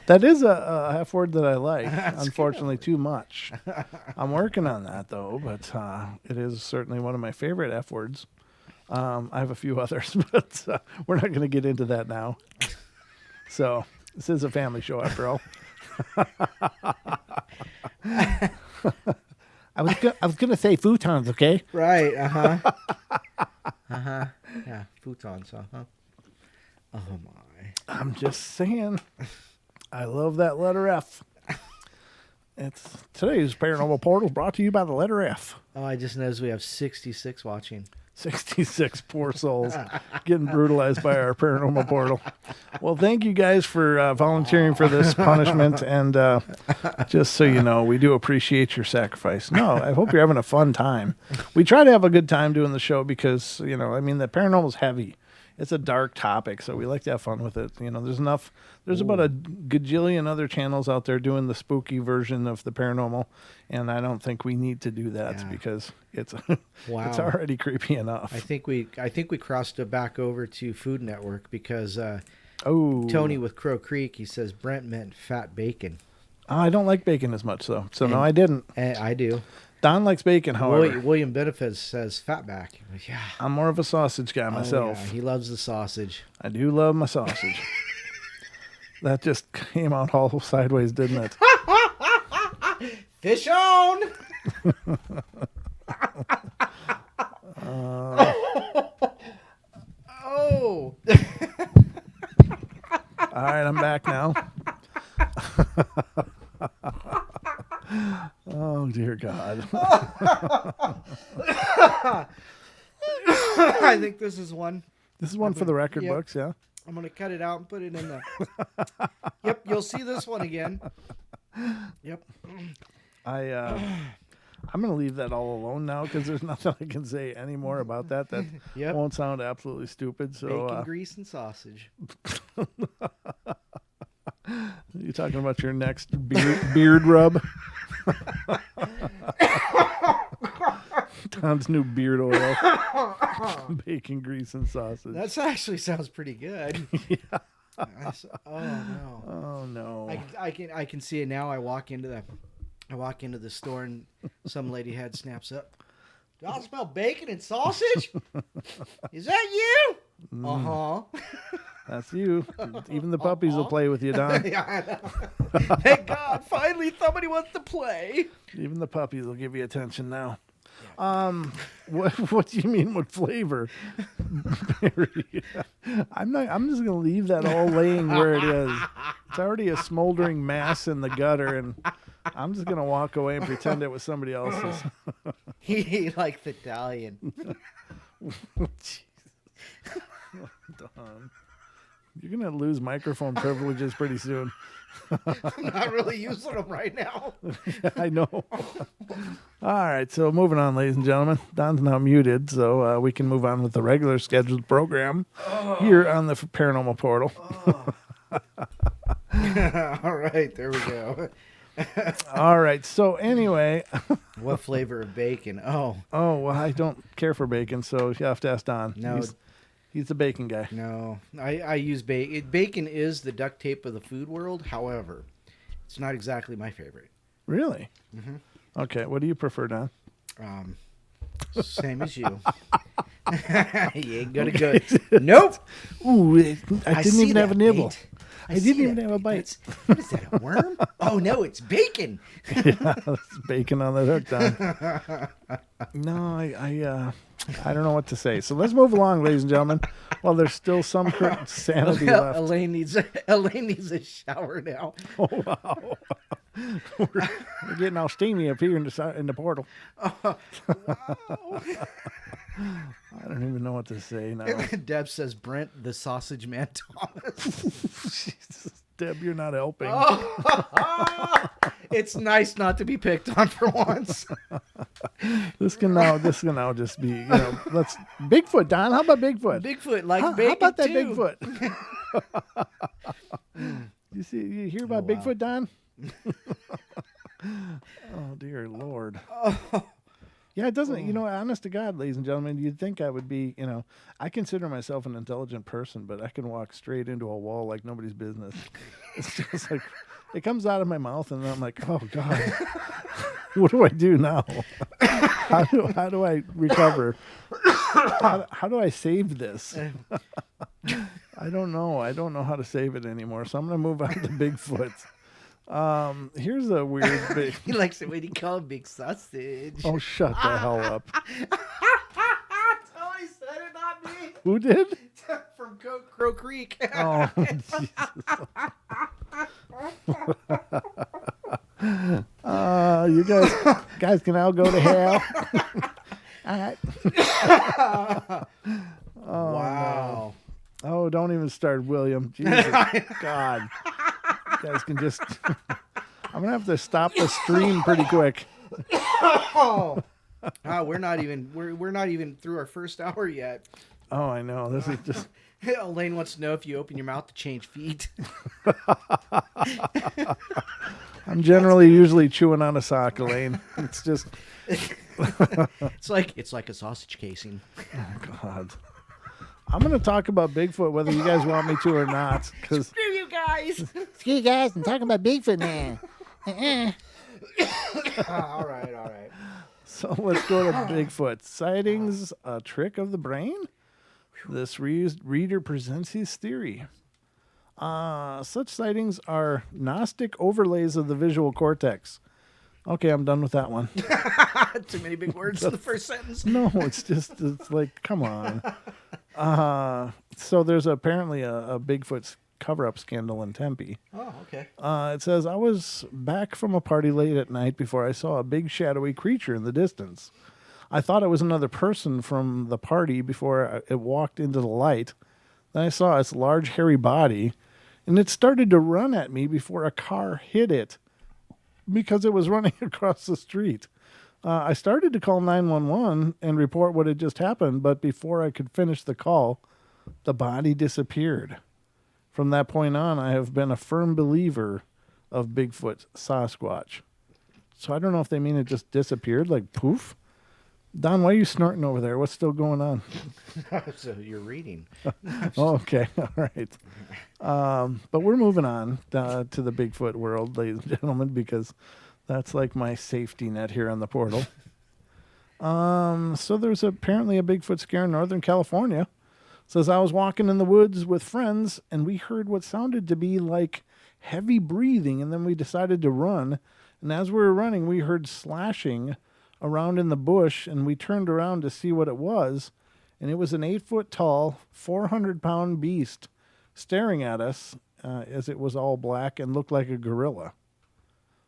That is a F word that I like. Unfortunately, too much. I'm working on that, though, but it is certainly one of my favorite F words. I have a few others, but we're not going to get into that now. So this is a family show, after all. I was gonna say futons, okay? Right, Yeah, futons, Oh, my. I'm just saying. I love that letter F. It's today's Paranormal Portal brought to you by the letter F. Oh, I just noticed we have 66 watching. 66 poor souls getting brutalized by our Paranormal Portal. Well, thank you guys for volunteering for this punishment. And just so you know, we do appreciate your sacrifice. No, I hope you're having a fun time. We try to have a good time doing the show because, the paranormal's heavy. It's a dark topic, so we like to have fun with it. There's about a gajillion other channels out there doing the spooky version of the paranormal, and I don't think we need to do that because it's it's already creepy enough. I think we crossed it back over to Food Network because Tony with Crow Creek, he says Brent meant fat bacon. I don't like bacon as much, though. So no, I didn't. I do. Don likes bacon, however. William Benefits says fatback. Yeah. I'm more of a sausage guy myself. Yeah. He loves the sausage. I do love my sausage. That just came out all sideways, didn't it? Fish on! Oh! All right, I'm back now. Oh, dear God. I think this is one. This is one for the record Yep. books, yeah? I'm going to cut it out and put it in there. Yep, you'll see this one again. Yep. I'm going to leave that all alone now because there's nothing I can say anymore about that. That Yep. won't sound absolutely stupid. So, Bacon, grease, and sausage. you talking about your next beard rub? Don's new beard oil. Bacon, grease, and sausage. That actually sounds pretty good. Yeah. Oh no. Oh no. I can see it now. I walk into the store and some lady head snaps up. Do I smell bacon and sausage? Is that you? Uh-huh. That's you. Even the puppies will play with you, Don. Yeah, I know. Thank God, finally somebody wants to play. Even the puppies will give you attention now. What do you mean with flavor? I'm just gonna leave that all laying where it is. It's already a smoldering mass in the gutter, and I'm just gonna walk away and pretend it was somebody else's. He likes Italian. Don. You're going to lose microphone privileges pretty soon. I'm not really using them right now. I know. All right, so moving on, ladies and gentlemen. Don's now muted, so we can move on with the regular scheduled program here on the Paranormal Portal. All right, there we go. All right, so anyway. What flavor of bacon? Oh, well, I don't care for bacon, so you have to ask Don. No. He's the bacon guy. no. I use bacon. Bacon is the duct tape of the food world. However, it's not exactly my favorite. Really? Mm-hmm. Okay, what do you prefer, Don? Same as you. You ain't gonna go. Nope. Ooh, I didn't see even have a that, nibble. mate. I didn't even have a bite. What is that, a worm? Oh, no, it's bacon. Yeah, it's bacon on the hook, Don. No, I don't know what to say. So let's move along, ladies and gentlemen. While there's still some sanity left. Elaine needs a shower now. Oh, wow. We're getting all steamy up here in the portal. Wow. I don't even know what to say now. Deb says, Brent, the sausage man Thomas. Jesus, Deb, you're not helping. It's nice not to be picked on for once. This can now just be, let's Bigfoot, Don. How about Bigfoot? Bigfoot likes How bacon about that too. Bigfoot? You hear about wow. Bigfoot, Don? Oh dear Lord. Yeah, it doesn't, honest to God, ladies and gentlemen, you'd think I would be, I consider myself an intelligent person, but I can walk straight into a wall like nobody's business. It's just like, it comes out of my mouth and I'm like, oh God, what do I do now? How do I recover? How do I save this? I don't know. I don't know how to save it anymore. So I'm going to move on to Bigfoot. Here's a weird big. He likes it when you call him big sausage. Oh, shut the hell up. Tony said it, not me. Who did? From Crow Creek. Oh, Jesus. You guys can all go to hell. All right. Oh, Wow. no. Oh, don't even start, William. Jesus God. You guys can just. I'm gonna have to stop the stream pretty quick. Oh, we're not even through our first hour yet. Oh, I know. This is just. Elaine wants to know if you open your mouth to change feet. I'm usually chewing on a sock, Elaine. It's just. It's like a sausage casing. Oh God. I'm going to talk about Bigfoot whether you guys want me to or not. Screw you guys. Screw you guys, I'm talking about Bigfoot now. All right. So let's go to Bigfoot. Sightings, a trick of the brain? This reader presents his theory. Such sightings are Gnostic overlays of the visual cortex. Okay, I'm done with that one. Too many big words in the first sentence. No, it's like, come on. So there's apparently a Bigfoot cover-up scandal in Tempe. Oh, okay. It says, I was back from a party late at night before I saw a big shadowy creature in the distance. I thought it was another person from the party before it walked into the light. Then I saw its large hairy body, and it started to run at me before a car hit it because it was running across the street. I started to call 911 and report what had just happened, but before I could finish the call, the body disappeared. From that point on, I have been a firm believer of Bigfoot Sasquatch. So I don't know if they mean it just disappeared, like poof. Don, why are you snorting over there? What's still going on? So you're reading. Oh, okay, all right. But we're moving on to the Bigfoot world, ladies and gentlemen, because that's like my safety net here on the portal. So there's apparently a Bigfoot scare in Northern California. It says, I was walking in the woods with friends, and we heard what sounded to be like heavy breathing, and then we decided to run. And as we were running, we heard slashing around in the bush, and we turned around to see what it was, and it was an 8-foot-tall, 400-pound beast staring at us as it was all black and looked like a gorilla.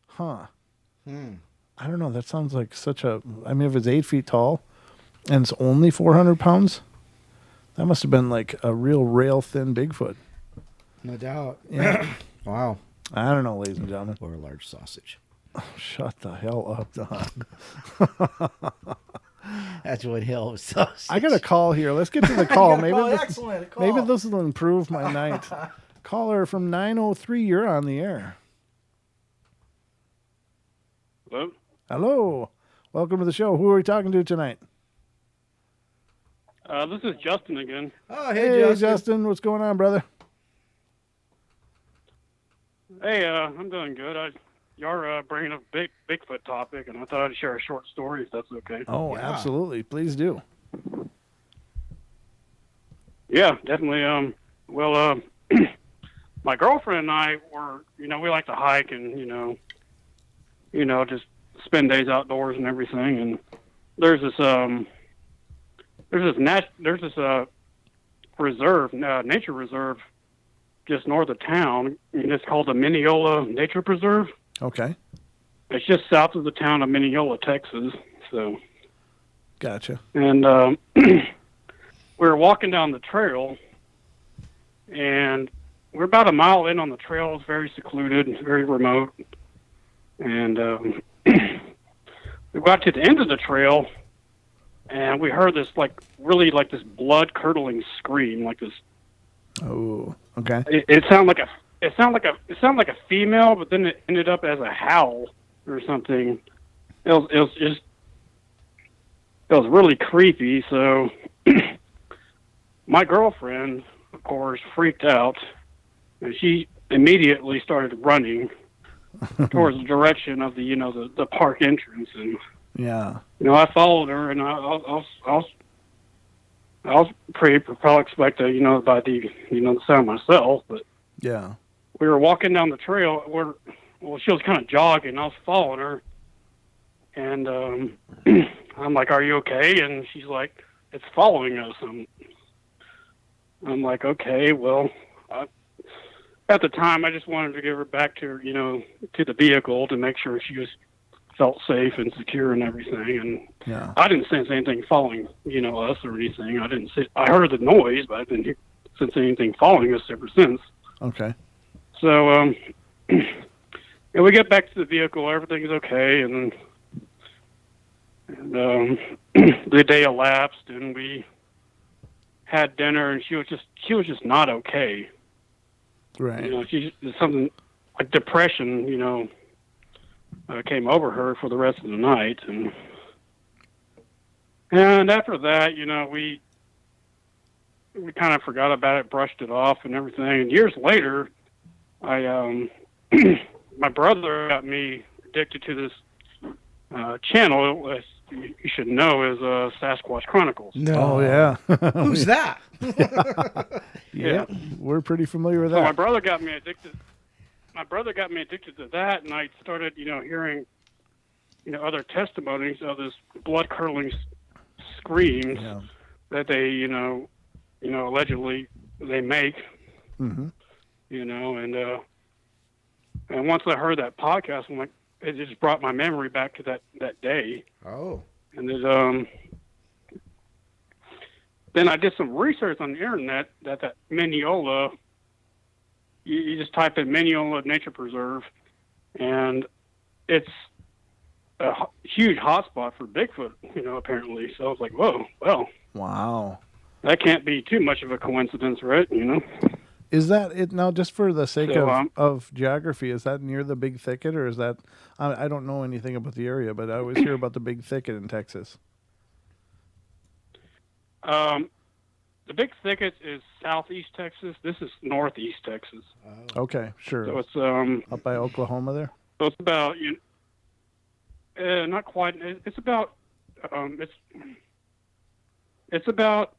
Huh. I don't know. That sounds like if it's 8 feet tall and it's only 400 pounds, that must have been like a real rail-thin Bigfoot. No doubt. Yeah. Wow. I don't know, ladies and gentlemen. Or a large sausage. Shut the hell up, Don. That's what hell of sausage. I got a call here. Let's get to the call. Excellent call. Maybe this will improve my night. Caller from 903, you're on the air. Hello? Hello. Welcome to the show. Who are we talking to tonight? This is Justin again. Oh, Hey, Justin. What's going on, brother? Hey, I'm doing good. You're bringing up Bigfoot topic, and I thought I'd share a short story if that's okay. Oh, Yeah. absolutely. Please do. Yeah, definitely. Well, my girlfriend and I were, we like to hike and, just spend days outdoors and everything. And there's this reserve, nature reserve, just north of town, and it's called the Mineola Nature Preserve. Okay. It's just south of the town of Mineola, Texas. So, Gotcha. and we were walking down the trail, and we're about a mile in on the trail. It's very secluded, very remote, and we got to the end of the trail, and we heard this this blood curdling scream, like this. Oh, okay. It sounded like a female, but then it ended up as a howl or something. It was really creepy. So my girlfriend, of course, freaked out, and she immediately started running towards the direction of the park entrance. And Yeah. I followed her, and I was pretty perplexed by the sound myself, but Yeah. we were walking down the trail she was kind of jogging. I was following her, and I'm like, "Are you okay?" And she's like, "It's following us." I'm like, "Okay, well." At the time, I just wanted to give her back to to the vehicle to make sure she felt safe and secure and everything. And Yeah. I didn't sense anything following us or anything. I heard the noise, but I didn't sense anything following us ever since. Okay. So, and we get back to the vehicle, everything's okay, and the day elapsed, and we had dinner, and she was just not okay. Right. Something like depression, came over her for the rest of the night, and after that, we kind of forgot about it, brushed it off, and everything. And years later, my brother got me addicted to this channel. As you should know, is Sasquatch Chronicles. No. Oh, yeah. Who's that? Yeah. We're pretty familiar with So my that. brother got me addicted. To that, and I started, hearing, other testimonies of this blood curdling screams Yeah. that they, allegedly they make. Mm-hmm. And once I heard that podcast, I'm like, it just brought my memory back to that day. Oh. And then I did some research on the internet that Mineola, you just type in Mineola Nature Preserve, and it's a huge hotspot for Bigfoot, apparently. So I was like, whoa, well, Wow. that can't be too much of a coincidence, right? Is that it now, just for the sake So, of geography, is that near the Big Thicket, or is that, I don't know anything about the area, but I always hear about the Big Thicket in Texas. The Big Thicket is southeast Texas. This is northeast Texas. Okay, sure. So it's Up by Oklahoma there? so it's about not quite. It's about it's about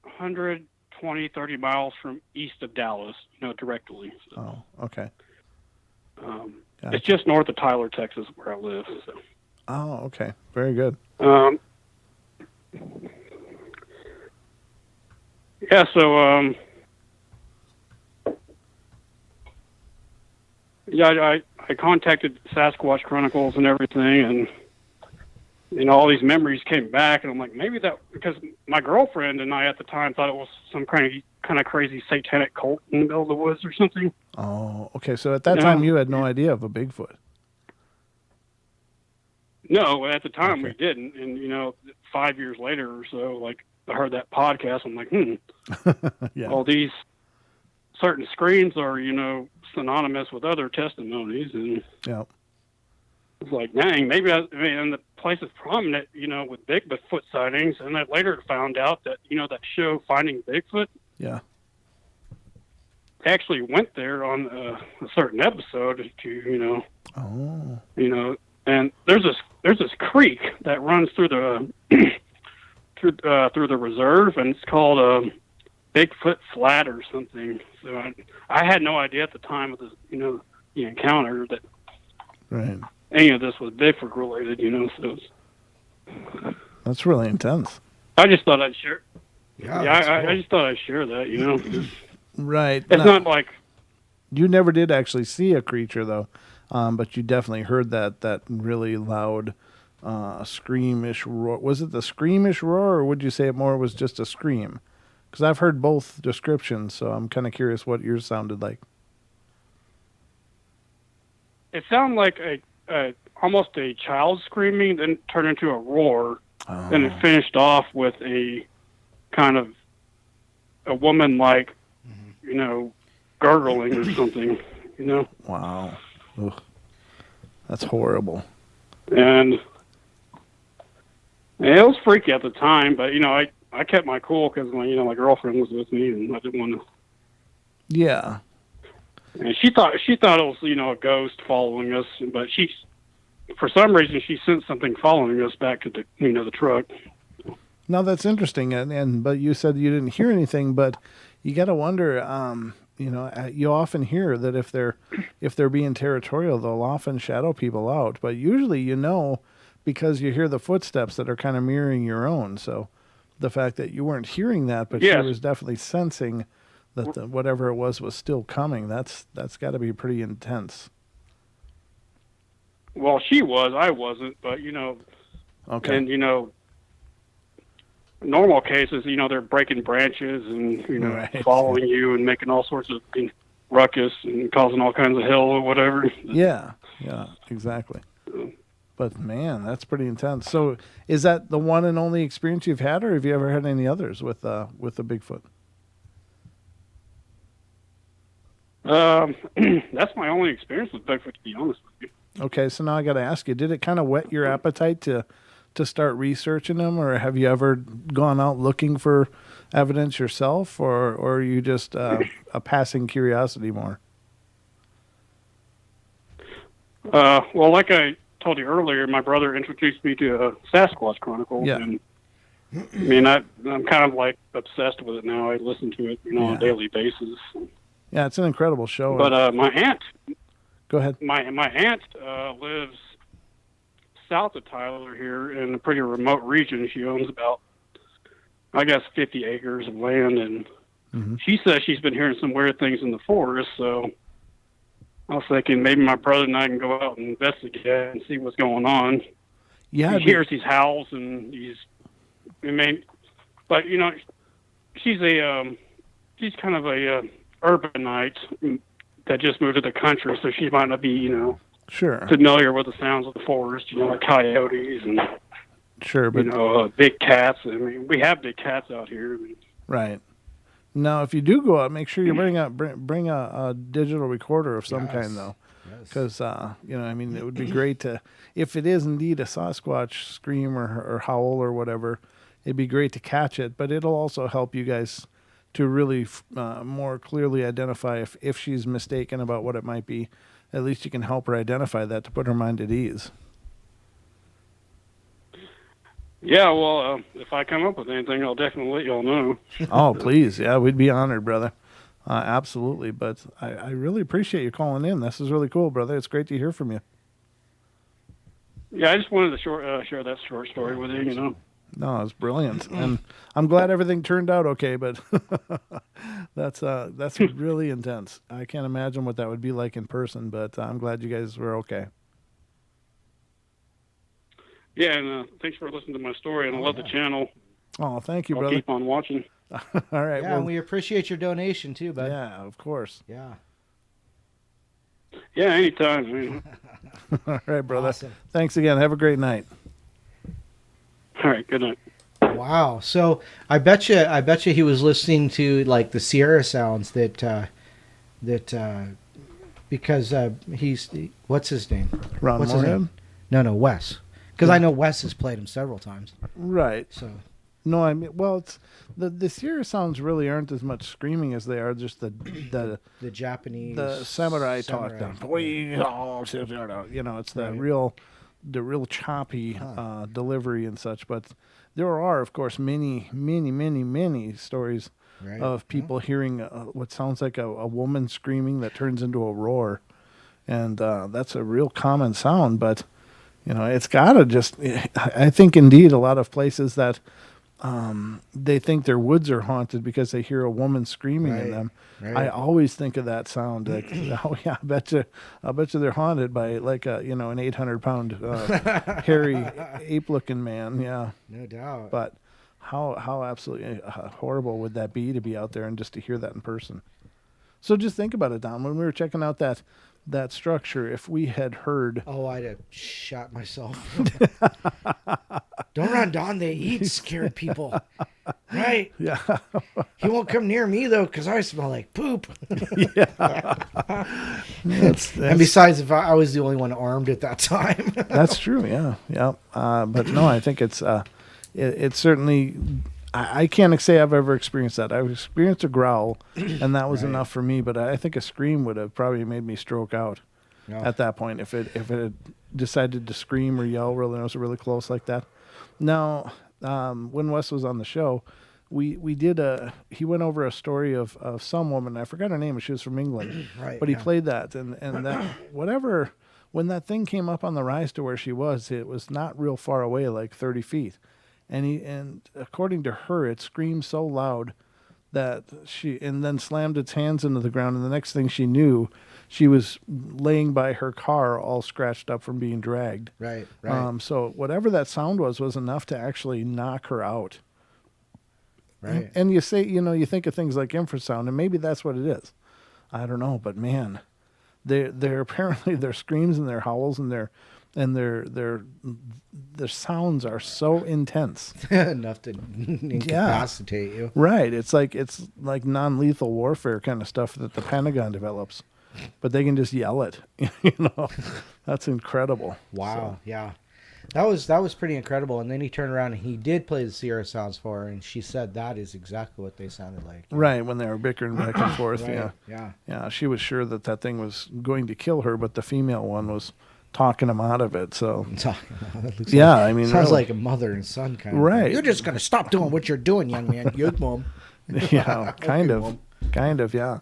120, 30 miles from east of Dallas, directly. So, Oh, okay. Gotcha. it's just north of Tyler, Texas, where I live. So. Oh, okay. Very good. Yeah, so I contacted Sasquatch Chronicles and everything, and all these memories came back, and I'm like, maybe that, because my girlfriend and I at the time thought it was some kind kind of crazy satanic cult in the middle of the woods or something. Oh, okay. So at that Yeah. time, you had no idea of a Bigfoot. No, at the time we Okay. didn't. And 5 years later or so, like I heard that podcast. I'm like, Yeah. all these certain screams are, synonymous with other testimonies. And Yeah. it's like, dang, maybe and the place is prominent, with Bigfoot sightings. And I later found out that, that show Finding Bigfoot Yeah. actually went there on a certain episode to, Oh. and there's this creek that runs through the through the reserve, and it's called Bigfoot Flat or something. So I had no idea at the time of the the encounter that Right. any of this was Bigfoot related. So That's really intense. I just thought I'd share. Yeah, Yeah, that's I cool. just thought I'd share that. Right. It's Now, not like you never did actually see a creature though, but you definitely heard that really loud, screamish roar. Was it the screamish roar, or would you say it more was just a scream? Because I've heard both descriptions, so I'm kind of curious what yours sounded like. it sounded like a almost a child screaming, then turned into a roar. Then it finished off with a kind of a woman like, gurgling or something. Wow. Ugh. That's horrible. And it was freaky at the time, but I kept my cool because my girlfriend was with me, and I didn't want to. Yeah. And she thought it was a ghost following us, but for some reason she sensed something following us back to the the truck. Now that's interesting, but you said you didn't hear anything, but you got to wonder. You often hear that if they're being territorial, they'll often shadow people out. But usually, because you hear the footsteps that are kind of mirroring your own. So the fact that you weren't hearing that, but Yes. she was definitely sensing that whatever it was still coming. That's got to be pretty intense. Well, she was, I wasn't, but Okay. and normal cases, they're breaking branches and Right. following you and making all sorts of ruckus and causing all kinds of hell or whatever. Yeah, exactly. But man, that's pretty intense. So, is that the one and only experience you've had, or have you ever had any others with the Bigfoot? That's my only experience with Bigfoot, to be honest with you. Okay, so now I got to ask you: did it kind of whet your appetite to start researching them, or have you ever gone out looking for evidence yourself, or are you just a passing curiosity more? Well, like I told you earlier, my brother introduced me to Sasquatch Chronicles, Yeah. and I mean, I'm kind of like obsessed with it now. I listen to it, on Yeah. a daily basis. Yeah, it's an incredible show. But my aunt, Go ahead. my aunt lives south of Tyler here in a pretty remote region. She owns about, I guess, 50 acres of land, and she says she's been hearing some weird things in the forest. So I was thinking maybe my brother and I can go out and investigate and see what's going on. Yeah, He hears these howls and but she's she's kind of a urbanite that just moved to the country, so she might not be sure, familiar with the sounds of the forest, like coyotes and sure, but big cats. I mean, we have big cats out here. right. Now, if you do go out, make sure you bring a digital recorder of some kind, though, because it would be great to, if it is indeed a Sasquatch scream or howl or whatever, it'd be great to catch it. But it'll also help you guys to really more clearly identify if she's mistaken about what it might be. At least you can help her identify that to put her mind at ease. Yeah, well, if I come up with anything, I'll definitely let y'all know. Oh, please. Yeah, we'd be honored, brother. Absolutely. But I really appreciate you calling in. This is really cool, brother. It's great to hear from you. Yeah, I just wanted to share that short story with you, No, it's brilliant. And I'm glad everything turned out okay, but that's really intense. I can't imagine what that would be like in person, but I'm glad you guys were okay. Yeah, and thanks for listening to my story, and I love the channel. Oh, thank you, I'll brother. keep on watching. All right. Yeah, and we appreciate your donation too, bud. yeah, of course. Yeah. Yeah, anytime. Man. All right, brother. Awesome. Thanks again. Have a great night. All right, good night. Wow. So I bet you he was listening to like the Sierra sounds because he's what's his name? Ron What's his Moorhead? name? No, Wes. Because I know Wes has played him several times. Right. So No, I mean, well, it's the Sierra sounds really aren't as much screaming as they are just the Japanese, the samurai talk samurai. down. You know, it's the Right. real choppy delivery and such. But there are, of course, many stories Right. of people hearing what sounds like a woman screaming that turns into a roar, and that's a real common sound. But you know, it's gotta just. I think indeed a lot of places that. They think their woods are haunted because they hear a woman screaming in Right, them. right. I always think of that sound. Like, oh yeah, I bet you they're haunted by like an 800-pound hairy ape-looking man. Yeah, No doubt. but how absolutely horrible would that be to be out there and just to hear that in person? So just think about it, Don. When we were checking out that structure, if we had heard Oh, I'd have shot myself. Don't run, Don. They eat scared people. Right? yeah. He won't come near me, though, because I smell like poop. And besides, if I was the only one armed at that time. That's true. Yeah, yeah. But no, I think it's certainly. I can't say I've ever experienced that. I've experienced a growl, and that was Right. enough for me. But I think a scream would have probably made me stroke out No. at that point if it had decided to scream or yell really close like that. Now, when Wes was on the show, he went over a story of some woman. I forgot her name. She was from England, Right, but he yeah. played that and that whatever. When that thing came up on the rise to where she was, it was not real far away, like 30 feet. And according to her, it screamed so loud that and then slammed its hands into the ground. And the next thing she knew, she was laying by her car all scratched up from being dragged. Right, right, So whatever that sound was enough to actually knock her out. right. And you say, you think of things like infrasound, and maybe that's what it is. I don't know, but man, they're apparently their screams and their howls and their sounds are so intense. Enough to incapacitate you. Right. It's like non-lethal warfare kind of stuff that the Pentagon develops, but they can just yell it. That's incredible. Wow, yeah. That was pretty incredible. And then he turned around and he did play the Sierra sounds for her, and she said that is exactly what they sounded like. Right, when they were bickering back and forth. Right, Yeah. yeah. She was sure that thing was going to kill her, but the female one was talking him out of it. So That looks yeah, like, I mean, sounds really. like a mother and son kind of Right. thing. You're just gonna stop doing what you're doing, young man. Yes, mom. Yeah, kind Okay, of, yeah.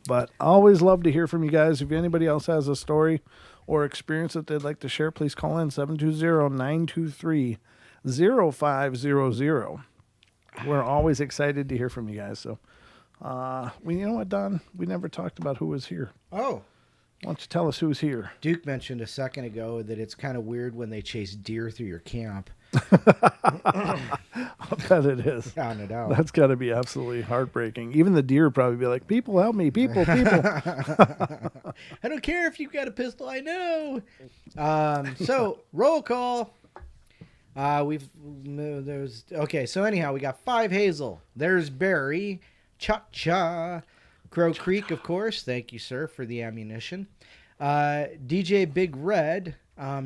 But always love to hear from you guys. If anybody else has a story or experience that they'd like to share, please call in 720-923-0500. We're always excited to hear from you guys. So, you know what, Don? We never talked about who was here. Oh, Why don't you tell us who's here? Duke mentioned a second ago that it's kind of weird when they chase deer through your camp. I'll bet it is. Yeah, no doubt. That's got to be absolutely heartbreaking. Even the deer probably be like, people, help me, people. I don't care if you've got a pistol. I know. So roll call. So anyhow, we got 5 Hazel. There's Barry, Cha, Crow Creek, of course. Thank you, sir, for the ammunition. DJ Big Red.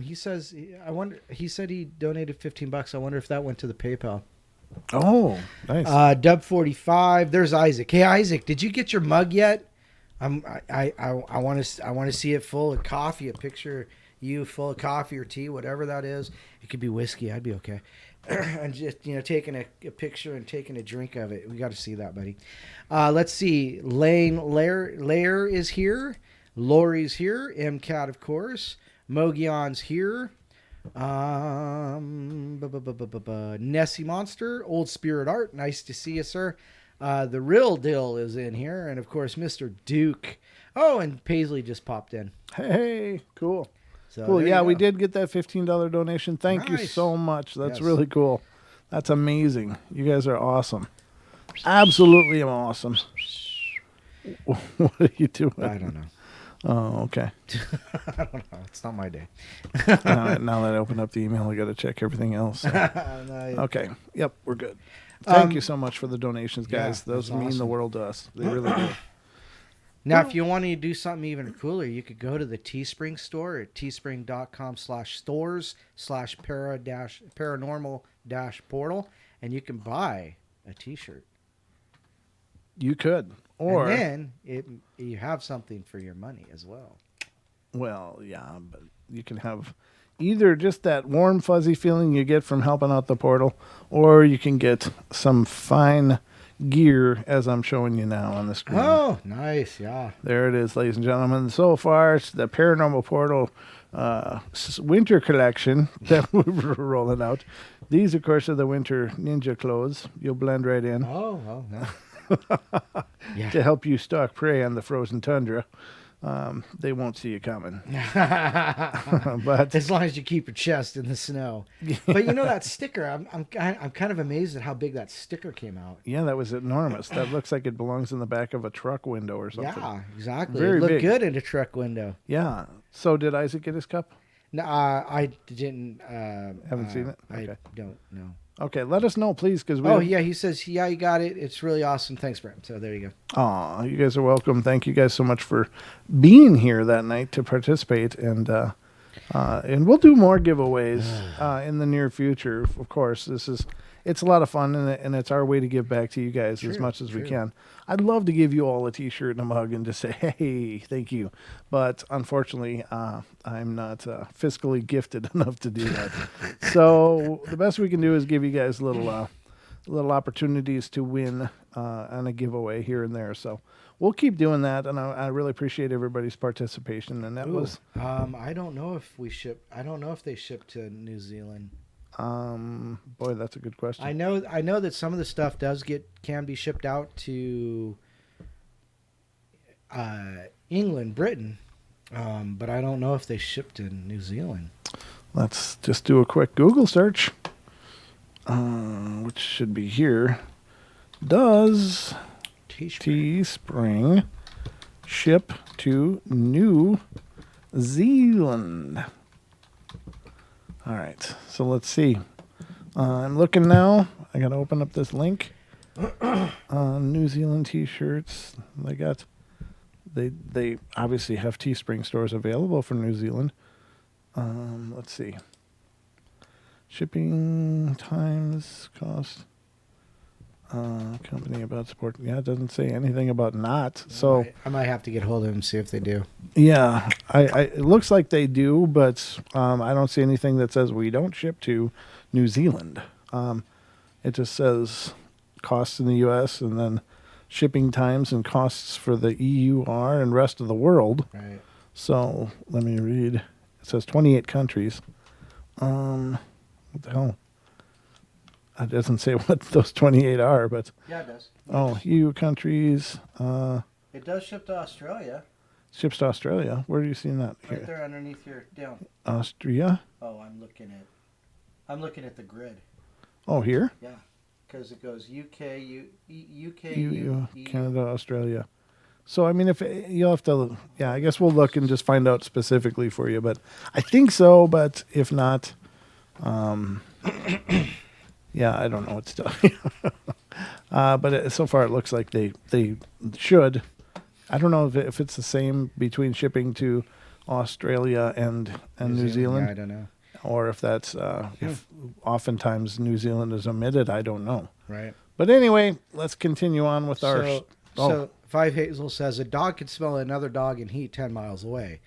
He said he donated $15. I wonder if that went to the PayPal. Oh, nice. Dub 45. There's Isaac. Hey Isaac, did you get your mug yet? I want to see it full of coffee. A picture you full of coffee or tea, whatever that is. It could be whiskey. I'd be okay. And just taking a picture and taking a drink of it. We got to see that, buddy. Let's see. Lair is here. Lori's here. MCAT, of course. Mogion's here. Nessie Monster, Old Spirit Art, nice to see you, sir. The Real Dill is in here, and of course, Mr. Duke. Oh, and Paisley just popped in. Hey, cool. So Cool. there Yeah, you we go. did get that $15 donation. Thank you Nice. so much. That's Yes. really cool. That's amazing. You guys are awesome. Absolutely awesome. What are you doing? I don't know. Oh, okay. I don't know. It's not my day. Now that I opened up the email, I got to check everything else. No, Okay. Yep, we're good. Thank you so much for the donations, guys. yeah, Those that's mean the awesome. world to us. They really do. Now, if you want to do something even cooler, you could go to the Teespring store at teespring.com/stores/paranormal-portal, and you can buy a T-shirt. You could. Or, and then you have something for your money as well. well, yeah, but you can have either just that warm, fuzzy feeling you get from helping out the portal, or you can get some fine gear as I'm showing you now on the screen. Oh, nice. Yeah. There it is, ladies and gentlemen. So far, it's the Paranormal Portal winter collection that we're rolling out. These, of course, are the winter ninja clothes. You'll blend right in Oh, no. Yeah. to help you stalk prey on the frozen tundra. They won't see you coming. But As long as you keep your chest in the snow. But you know that sticker, I'm kind of amazed at how big that sticker came out. yeah, that was enormous. That looks like it belongs in the back of a truck window or something. Yeah, exactly. Very It looked big. good in a truck window. Yeah. So did Isaac get his cup? No, I didn't. Haven't seen it? I Okay. don't know. Okay, let us know, please, because we. Oh, yeah, he says, yeah, you got it. It's really awesome. Thanks, Brent. So there you go. Aw, you guys are welcome. Thank you guys so much for being here that night to participate, and we'll do more giveaways in the near future. Of course, it's a lot of fun, and it's our way to give back to you guys as much as we can. I'd love to give you all a T-shirt and a mug and just say, hey, thank you, but unfortunately, I'm not fiscally gifted enough to do that. So the best we can do is give you guys little opportunities to win on a giveaway here and there. So we'll keep doing that, and I really appreciate everybody's participation. And that was I don't know if I don't know if they ship to New Zealand. boy, that's a good question. I know that some of the stuff can be shipped out to England, Britain, but I don't know if they ship to New Zealand. Let's just do a quick Google search, which should be here. Does Teespring ship to New Zealand? All right, so let's see. I'm looking now. I got to open up this link. New Zealand T-shirts. They obviously have Teespring stores available for New Zealand. Let's see. Shipping times, cost. Company about support. Yeah, it doesn't say anything about not. So I might have to get hold of them and see if they do. yeah, it looks like they do, but I don't see anything that says we don't ship to New Zealand. It just says costs in the U.S. and then shipping times and costs for the EUR and rest of the world. Right. So let me read. It says 28 countries. What the hell? It doesn't say what those 28 are, but Yeah, it does. oh, EU countries. It does ship to Australia. Ships to Australia. Where are you seeing that? Right Here. there underneath your down. Austria. Oh, I'm looking at the grid. Oh, here. Yeah, because it goes UK, UK, EU, Canada, Australia. So I mean, if you'll have to, yeah, I guess we'll look and just find out specifically for you. But I think so. But if not, yeah, I don't know what to tell you. But so far, it looks like they should. I don't know if it's the same between shipping to Australia and New Zealand. Yeah, I don't know. Or if that's if oftentimes New Zealand is omitted. I don't know. Right. But anyway, let's continue on with our. So Five Hazel says a dog could smell another dog in heat 10 miles away.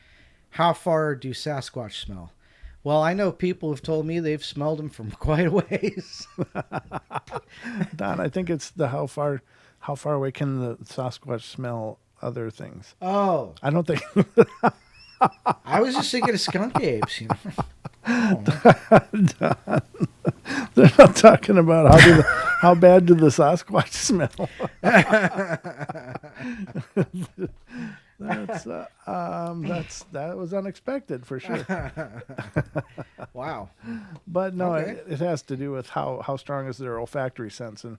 How far do Sasquatch smell? Well, I know people have told me they've smelled them from quite a ways. Don, I think it's the how far away can the Sasquatch smell other things? Oh, I don't think. I was just thinking of skunk apes. You know? Don, they're not talking about how bad do the Sasquatch smell. That was unexpected for sure. Wow. But no, Okay. it has to do with how strong is their olfactory sense, and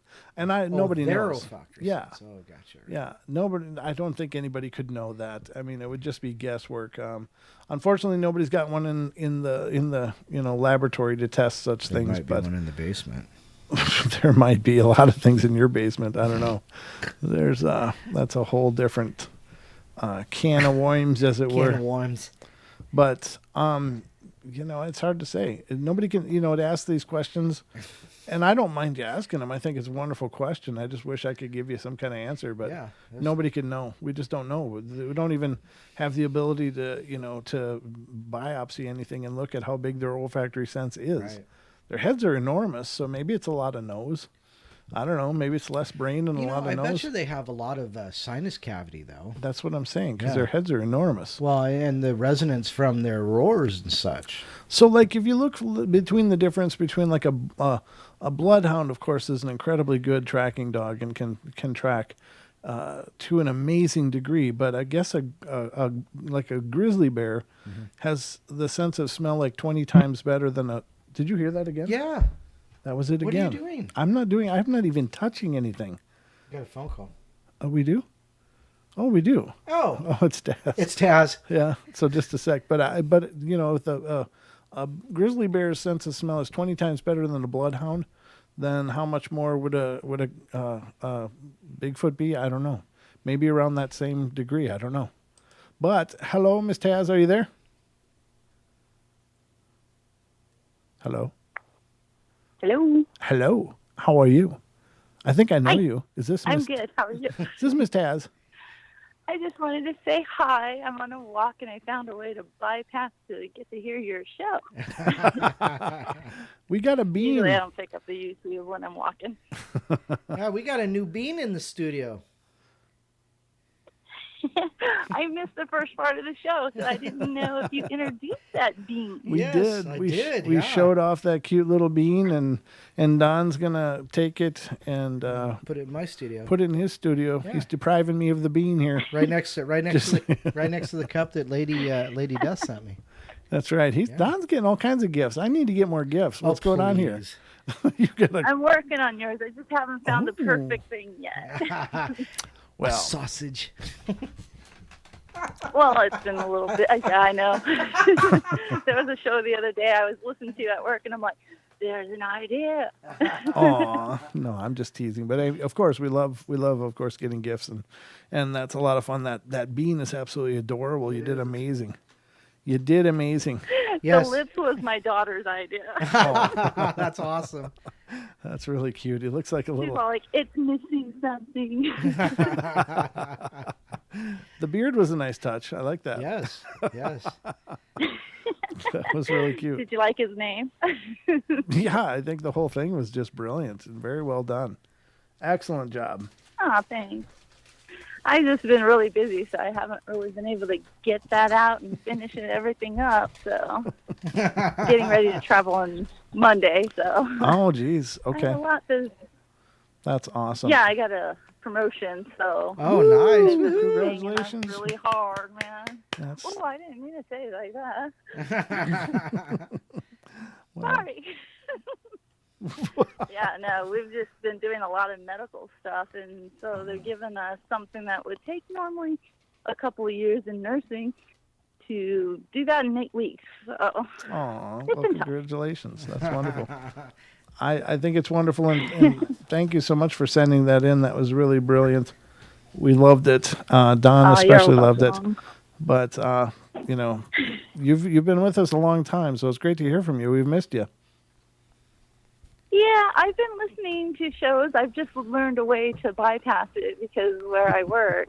nobody their knows. olfactory Yeah. sense. Oh, gotcha. Yeah, nobody. I don't think anybody could know that. I mean, it would just be guesswork. Unfortunately, nobody's got one in the laboratory to test such There things. might be But one in the basement. there might be a lot of things in your basement. I don't know. There's that's a whole different can of worms, as it Can were. of worms. But it's hard to say. Nobody can, to ask these questions. And I don't mind you asking them. I think it's a wonderful question. I just wish I could give you some kind of answer, but Yeah, nobody can know. We just don't know. We don't even have the ability to, to biopsy anything and look at how big their olfactory sense is. Right. Their heads are enormous, so maybe it's a lot of nose. I don't know. Maybe it's less brain and a lot of I nose. bet you they have a lot of sinus cavity, though. That's what I'm saying, because Yeah. their heads are enormous. Well, and the resonance from their roars and such. So, like, if you look between the difference between like a bloodhound, of course, is an incredibly good tracking dog and can track to an amazing degree. But I guess a grizzly bear has the sense of smell like 20 times better than a. Did you hear that again? Yeah. That was it What are you again. doing? I'm not even touching anything. Got a phone call. Oh, we do. Oh, we do. Oh, Oh, it's Taz. it's Taz. Yeah. So just a sec, but if a grizzly bear's sense of smell is 20 times better than a bloodhound, then how much more would a Bigfoot be? I don't know. Maybe around that same degree. I don't know. But hello, Miss Taz, are you there? Hello. Hello. Hello. How are you? I think I know Hi. you. Is this I'm Miss? good. How are you? Is this Miss Taz? I just wanted to say hi. I'm on a walk and I found a way to bypass to get to hear your show. We got a beam. Usually I don't pick up the YouTube when I'm walking. Yeah, we got a new bean in the studio. I missed the first part of the show, so I didn't know if you introduced that bean. We Yes, did. I We did, we yeah. showed off that cute little bean, and Don's gonna take it and Put it in my studio. put it in his studio. Yeah. He's depriving me of the bean here. right next to the cup that Lady Death sent me. That's right. Don's getting all kinds of gifts. I need to get more gifts. What's going on here? please. You gotta. I'm working on yours. I just haven't found the Oh. perfect thing yet. A sausage. Well, it's been a little bit. Yeah, I know. There was a show the other day I was listening to at work, and I'm like, there's an idea. Aw, no, I'm just teasing. But of course, we love, of course, getting gifts, and that's a lot of fun. That bean is absolutely adorable. You did amazing. You did amazing. Yes. The lips was my daughter's idea. That's awesome. That's really cute. It looks like a She's little. all like, it's missing something. The beard was a nice touch. I like that. Yes. Yes. That was really cute. Did you like his name? Yeah, I think the whole thing was just brilliant and very well done. Excellent job. Oh, thanks. I've just been really busy, so I haven't really been able to get that out and finish everything up. So, getting ready to travel on Monday. So, Oh, geez. I Okay. have a lot to. That's awesome. Yeah, I got a promotion, so. Oh, nice. I've been Woo-hoo. working, and Congratulations. that's really hard, man. That's, Oh, I didn't mean to say it like that. well, Sorry. Yeah, no, we've just been doing a lot of medical stuff, and so they're giving us something that would take normally a couple of years in nursing to do that in 8 weeks. So, aw, It's well, been tough. congratulations. That's wonderful. I think it's wonderful, and thank you so much for sending that in. That was really brilliant. We loved it. Don you're especially loved it. welcome. But you've been with us a long time, so it's great to hear from you. We've missed you. Yeah, I've been listening to shows. I've just learned a way to bypass it because where I work,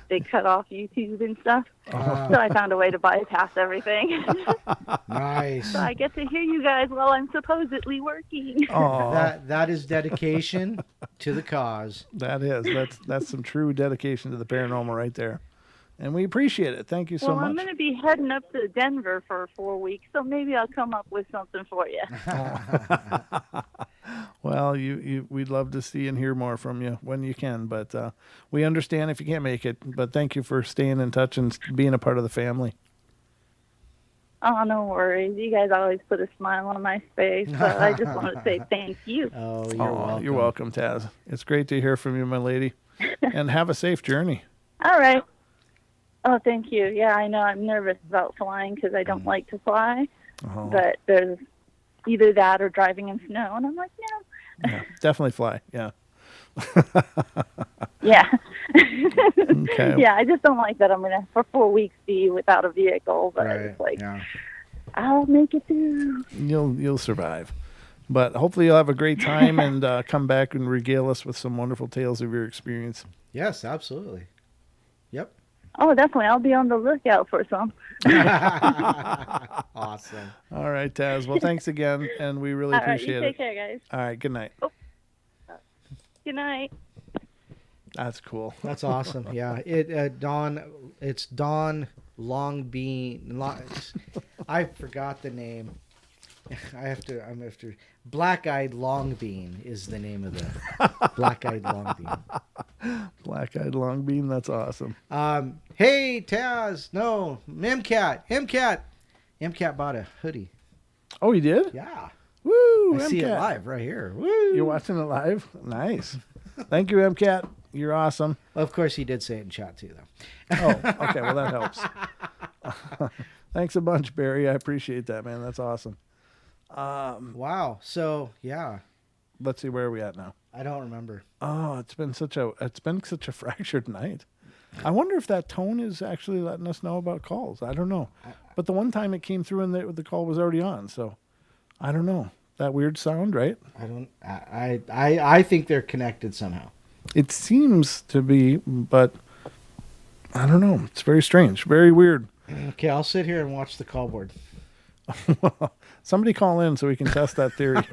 they cut off YouTube and stuff. So I found a way to bypass everything. Nice. So I get to hear you guys while I'm supposedly working. Aw, That is dedication to the cause. that's some true dedication to the paranormal right there. And we appreciate it. Thank you so Well, I'm much. going to be heading up to Denver for 4 weeks, so maybe I'll come up with something for you. Well, we'd love to see and hear more from you when you can, but we understand if you can't make it. But thank you for staying in touch and being a part of the family. Oh, no worries. You guys always put a smile on my face. So I just want to say thank you. Oh, You're welcome, Taz. It's great to hear from you, my lady. And have a safe journey. All right. Oh, thank you. Yeah, I know I'm nervous about flying because I don't like to fly. Oh. But there's either that or driving in snow. And I'm like, no. Yeah, definitely fly. Yeah. Yeah. Okay. Yeah, I just don't like that I'm going to, for 4 weeks, be without a vehicle. But Right. it's like, Yeah. I'll make it through. You'll survive. But hopefully you'll have a great time and come back and regale us with some wonderful tales of your experience. Yes, absolutely. Yep. Oh, definitely. I'll be on the lookout for some. Awesome. All right, Taz. Well, thanks again, and we really All right, appreciate you it. take care, guys. All right, good night. Good night. That's cool. That's awesome. Yeah. It's Dawn Longbean. I forgot the name. I'm after Black-eyed Longbean is the name of the Black-eyed Longbean. Black-eyed long bean. That's awesome. Hey, Taz. No, MCAT bought a hoodie. Oh, you did? Yeah. Woo! I see it MCAT. live right here. Woo! You're watching it live? Nice. Thank you, MCAT. You're awesome. Well, of course, he did say it in chat too, though. Oh, okay. Well, that helps. Thanks a bunch, Barry. I appreciate that, man. That's awesome. Wow. So yeah, Let's see, where are we at now? I don't remember. Oh, it's been such a fractured night. I wonder if that tone is actually letting us know about calls. I don't know. But the one time it came through and the call was already on, so I don't know. That weird sound, right? I think they're connected somehow. It seems to be, but I don't know. It's very strange, very weird. Okay, I'll sit here and watch the call board. Somebody call in so we can test that theory.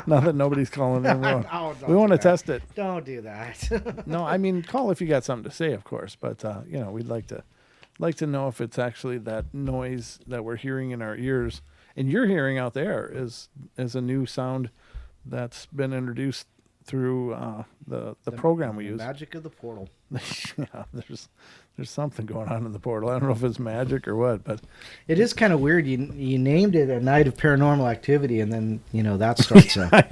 Now that nobody's calling in, we want to test it. Don't do that. No, I mean, call if you got something to say, of course. But we'd like to know if it's actually that noise that we're hearing in our ears, and you're hearing out there is a new sound that's been introduced through the program we use. Magic of the portal. Yeah, there's something going on in the portal. I don't know if it's magic or what, but It is kind of weird. You named it a night of paranormal activity, and then that starts. I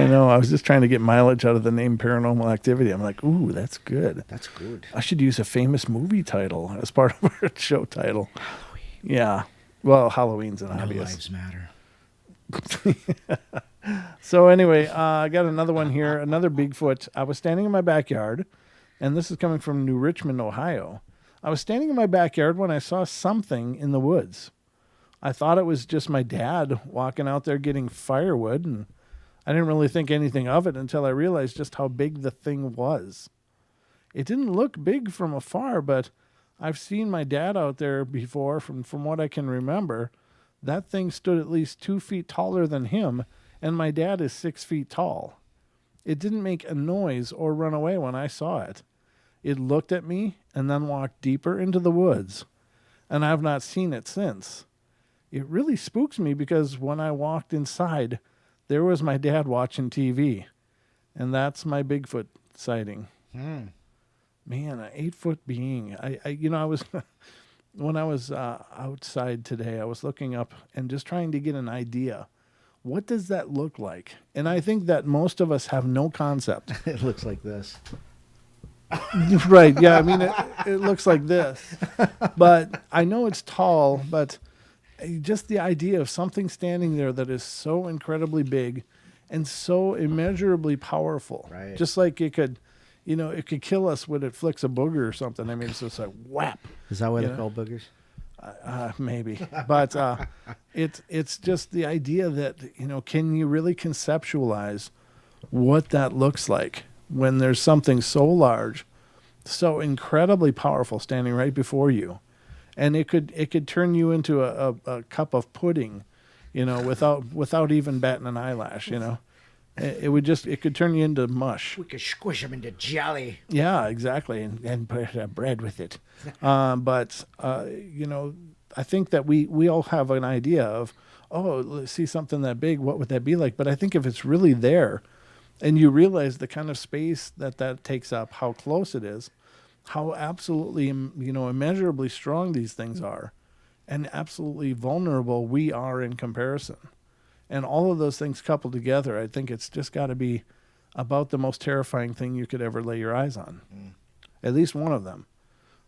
know. I was just trying to get mileage out of the name Paranormal Activity. I'm like, ooh, that's good. That's good. I should use a famous movie title as part of our show title. Yeah. Well, Halloween's an No obvious. lives matter. So anyway, I got another one here, another Bigfoot. I was standing in my backyard, and this is coming from New Richmond, Ohio. I was standing in my backyard when I saw something in the woods. I thought it was just my dad walking out there getting firewood, and I didn't really think anything of it until I realized just how big the thing was. It didn't look big from afar, but I've seen my dad out there before. From what I can remember, that thing stood at least 2 feet taller than him, and my dad is 6 feet tall. It didn't make a noise or run away when I saw it. It looked at me and then walked deeper into the woods, and I've not seen it since. It really spooks me because when I walked inside, there was my dad watching TV, and that's my Bigfoot sighting. Man, an 8-foot being. I was when I was outside today, I was looking up and just trying to get an idea. What does that look like? And I think that most of us have no concept. It looks like this. Right. Yeah. I mean, it looks like this, but I know it's tall, but just the idea of something standing there that is so incredibly big and so immeasurably powerful, Right. Just just like it could, it could kill us when it flicks a booger or something. I mean, it's just like whap. Is that why You they're know? called boogers? Maybe, but it's just the idea that can you really conceptualize what that looks like when there's something so large, so incredibly powerful standing right before you, and it could turn you into a cup of pudding, without even batting an eyelash. It could turn you into mush. We could squish them into jelly. Yeah, exactly, and put bread with it. But I think that we all have an idea of, oh, let's see something that big, what would that be like? But I think if it's really there, and you realize the kind of space that takes up, how close it is, how absolutely, immeasurably strong these things are, and absolutely vulnerable we are in comparison. And all of those things coupled together, I think it's just got to be about the most terrifying thing you could ever lay your eyes on. At least one of them.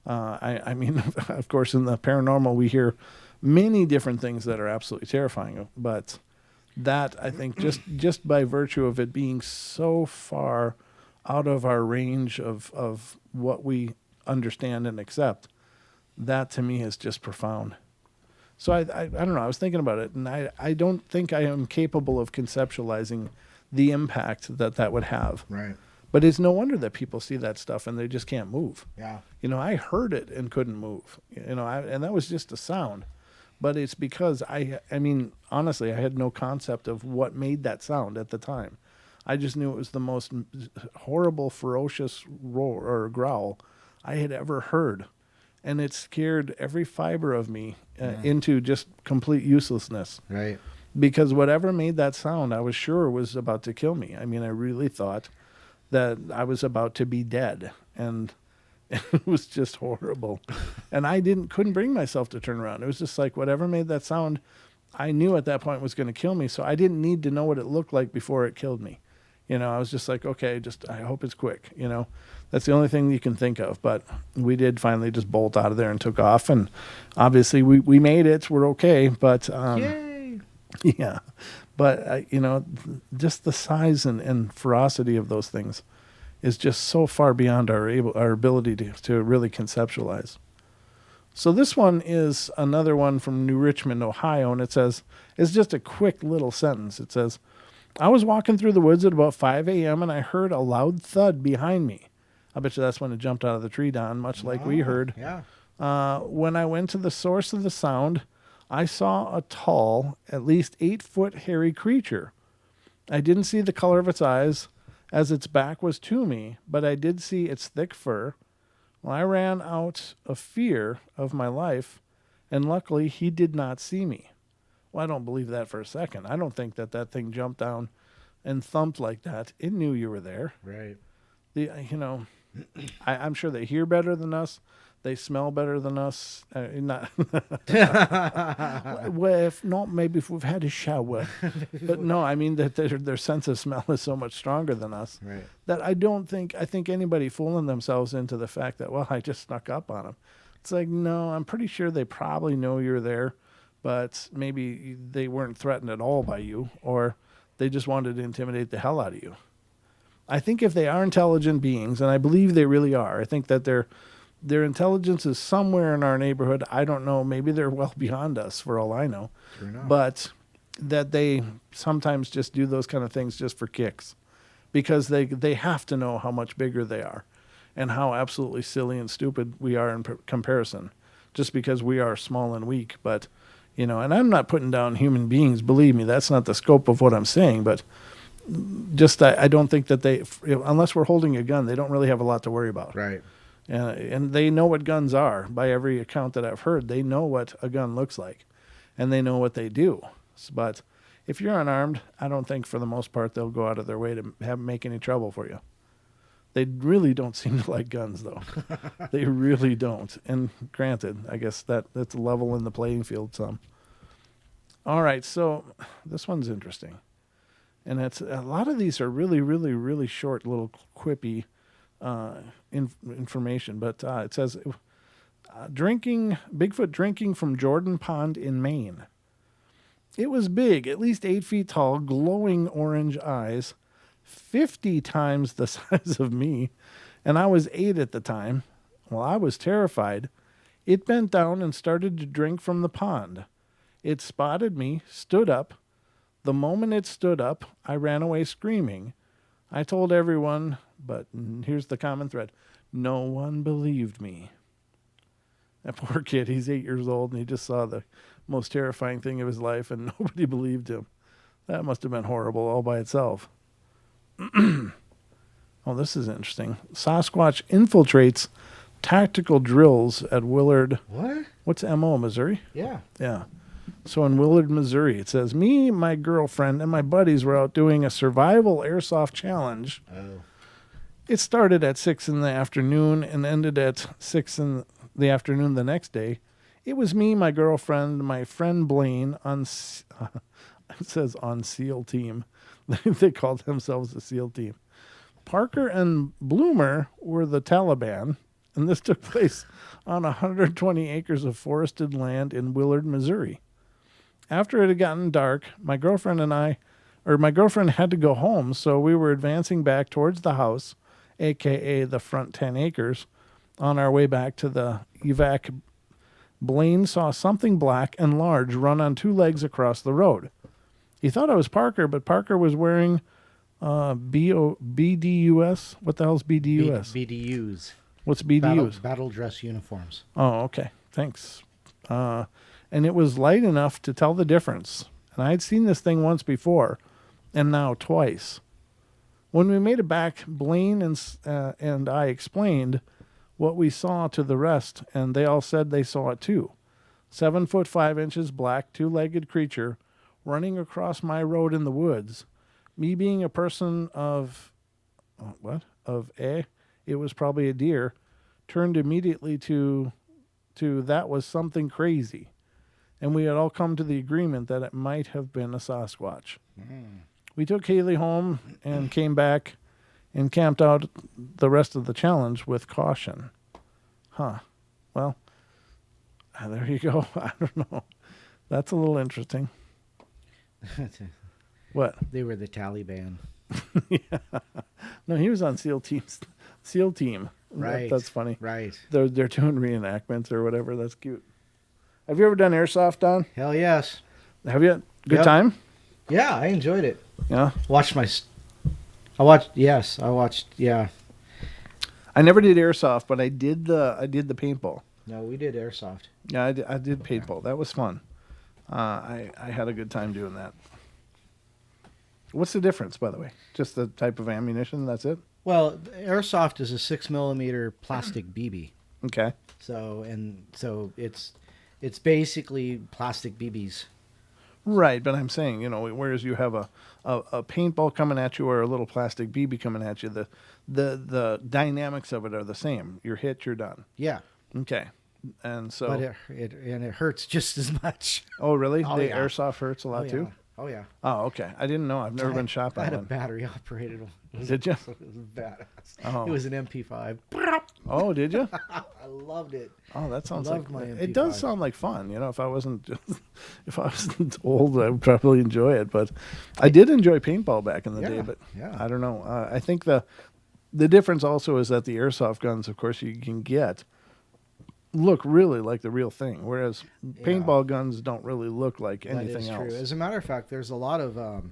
I mean, of course, in the paranormal, we hear many different things that are absolutely terrifying. But that, I think, just by virtue of it being so far out of our range of what we understand and accept, that to me is just profound. So I don't know. I was thinking about it, and I don't think I am capable of conceptualizing the impact that would have. Right. But it's no wonder that people see that stuff and they just can't move. Yeah. I heard it and couldn't move. And that was just a sound. But it's because I mean, honestly, I had no concept of what made that sound at the time. I just knew it was the most horrible, ferocious roar or growl I had ever heard. And it scared every fiber of me into just complete uselessness. Right. Because whatever made that sound, I was sure was about to kill me. I mean, I really thought that I was about to be dead. And it was just horrible. And I couldn't bring myself to turn around. It was just like whatever made that sound, I knew at that point was going to kill me. So I didn't need to know what it looked like before it killed me. I was just like, okay, I hope it's quick. That's the only thing you can think of. But we did finally just bolt out of there and took off. And obviously we made it. We're okay. But Yay! yeah. But, just the size and ferocity of those things is just so far beyond our ability to really conceptualize. So this one is another one from New Richmond, Ohio, and it says, it's just a quick little sentence. It says, I was walking through the woods at about 5 a.m. and I heard a loud thud behind me. I bet you that's when it jumped out of the tree, Don, much like we heard. Yeah. When I went to the source of the sound, I saw a tall, at least 8-foot hairy creature. I didn't see the color of its eyes, as its back was to me, but I did see its thick fur. Well, I ran out of fear of my life, and luckily he did not see me. Well, I don't believe that for a second. I don't think that thing jumped down and thumped like that. It knew you were there. Right. I'm sure they hear better than us. They smell better than us. Well, if not, maybe if we've had a shower. But no, I mean that their sense of smell is so much stronger than us. Right. That I think anybody fooling themselves into the fact that, well, I just snuck up on them. It's like, no, I'm pretty sure they probably know you're there, but maybe they weren't threatened at all by you, or they just wanted to intimidate the hell out of you. I think if they are intelligent beings, and I believe they really are, I think that their intelligence is somewhere in our neighborhood. I don't know. Maybe they're well beyond us for all I know. Sure enough. But that they sometimes just do those kind of things just for kicks, because they have to know how much bigger they are and how absolutely silly and stupid we are in comparison, just because we are small and weak. But, and I'm not putting down human beings. Believe me, that's not the scope of what I'm saying. But just I don't think that unless we're holding a gun, they don't really have a lot to worry about. Right. And they know what guns are. By every account that I've heard, they know what a gun looks like, and they know what they do. But if you're unarmed, I don't think for the most part they'll go out of their way to make any trouble for you. They really don't seem to like guns, though. They really don't. And granted, I guess that's level in the playing field some. All right, so this one's interesting. And a lot of these are really, really, really short, little quippy information. But it says, Bigfoot drinking from Jordan Pond in Maine. It was big, at least 8 feet tall, glowing orange eyes, 50 times the size of me, and I was 8 at the time. Well, I was terrified. It bent down and started to drink from the pond. It spotted me, stood up. The moment it stood up, I ran away screaming. I told everyone, but here's the common thread. No one believed me. That poor kid, he's 8 years old, and he just saw the most terrifying thing of his life, and nobody believed him. That must have been horrible all by itself. Oh, this is interesting. Sasquatch infiltrates tactical drills at Willard. What? What's MO, Missouri? Yeah. Yeah. So in Willard, Missouri, it says, me, my girlfriend, and my buddies were out doing a survival airsoft challenge. Oh. It started at 6 in the afternoon and ended at 6 in the afternoon the next day. It was me, my girlfriend, my friend Blaine, it says on SEAL team. They called themselves the SEAL team. Parker and Bloomer were the Taliban, and this took place on 120 acres of forested land in Willard, Missouri. After it had gotten dark, my girlfriend had to go home, so we were advancing back towards the house, aka the front 10 acres. On our way back to the evac, Blaine saw something black and large run on 2 legs across the road. He thought it was Parker, but Parker was wearing BDUS. What the hell's BDUS? BDUs. What's BDUs? Battle dress uniforms. Oh, okay. Thanks. And it was light enough to tell the difference. And I'd seen this thing once before, and now twice. When we made it back, Blaine and I explained what we saw to the rest, and they all said they saw it too. 7 foot 5 inches, black, 2-legged creature running across my road in the woods. Me being a person of it was probably a deer, turned immediately to that was something crazy. And we had all come to the agreement that it might have been a Sasquatch. We took Haley home and came back and camped out the rest of the challenge with caution. Huh. Well, there you go. I don't know. That's a little interesting. What? They were the Taliban. Yeah. No, he was on SEAL team. Right. That's funny. Right. They're doing reenactments or whatever. That's cute. Have you ever done airsoft, Don? Hell yes. Have you? Good Yep. time? Yeah, I enjoyed it. Yeah. Yeah. I never did airsoft, but I did the paintball. No, we did airsoft. Yeah, I did paintball. That was fun. I had a good time doing that. What's the difference, by the way? Just the type of ammunition, that's it? Well, airsoft is a 6mm plastic BB. Okay. So it's basically plastic BBs. Right, but I'm saying, whereas you have a paintball coming at you or a little plastic BB coming at you, the dynamics of it are the same. You're hit, you're done. Yeah. Okay. And so But it hurts just as much. Oh, really? Oh, The yeah. airsoft hurts a lot yeah. too? Oh yeah. Oh, okay. I didn't know. I've never been shot I by had a one. battery operated one. Did you? It was badass. Oh. It was an MP5. Oh, did you? I loved it. Oh, that sounds Loved like my it does MP5. sound like fun. If I wasn't old, I would probably enjoy it. But I did enjoy paintball back in the day. But yeah. I don't know. I think the difference also is that the airsoft guns, of course, you can get look really like the real thing, whereas paintball guns don't really look like anything That is else. true. As a matter of fact, there's a lot of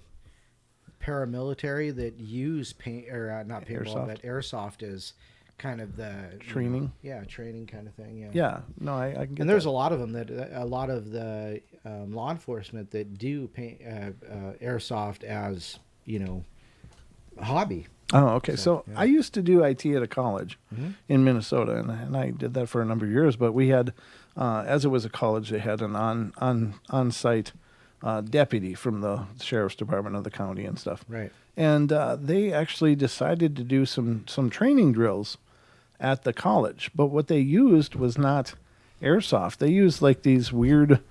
paramilitary that use not paintball, Airsoft? but airsoft is kind of the Training? training kind of thing. Yeah. Yeah. No, I can get And there's that. a lot of them a lot of the law enforcement that do paint airsoft as a hobby. Oh, okay. So yeah. I used to do IT at a college Mhm. in Minnesota, and I did that for a number of years. But we had, as it was a college, they had an on-site deputy from the sheriff's department of the county and stuff. Right. And they actually decided to do some training drills at the college. But what they used was not airsoft. They used like these weird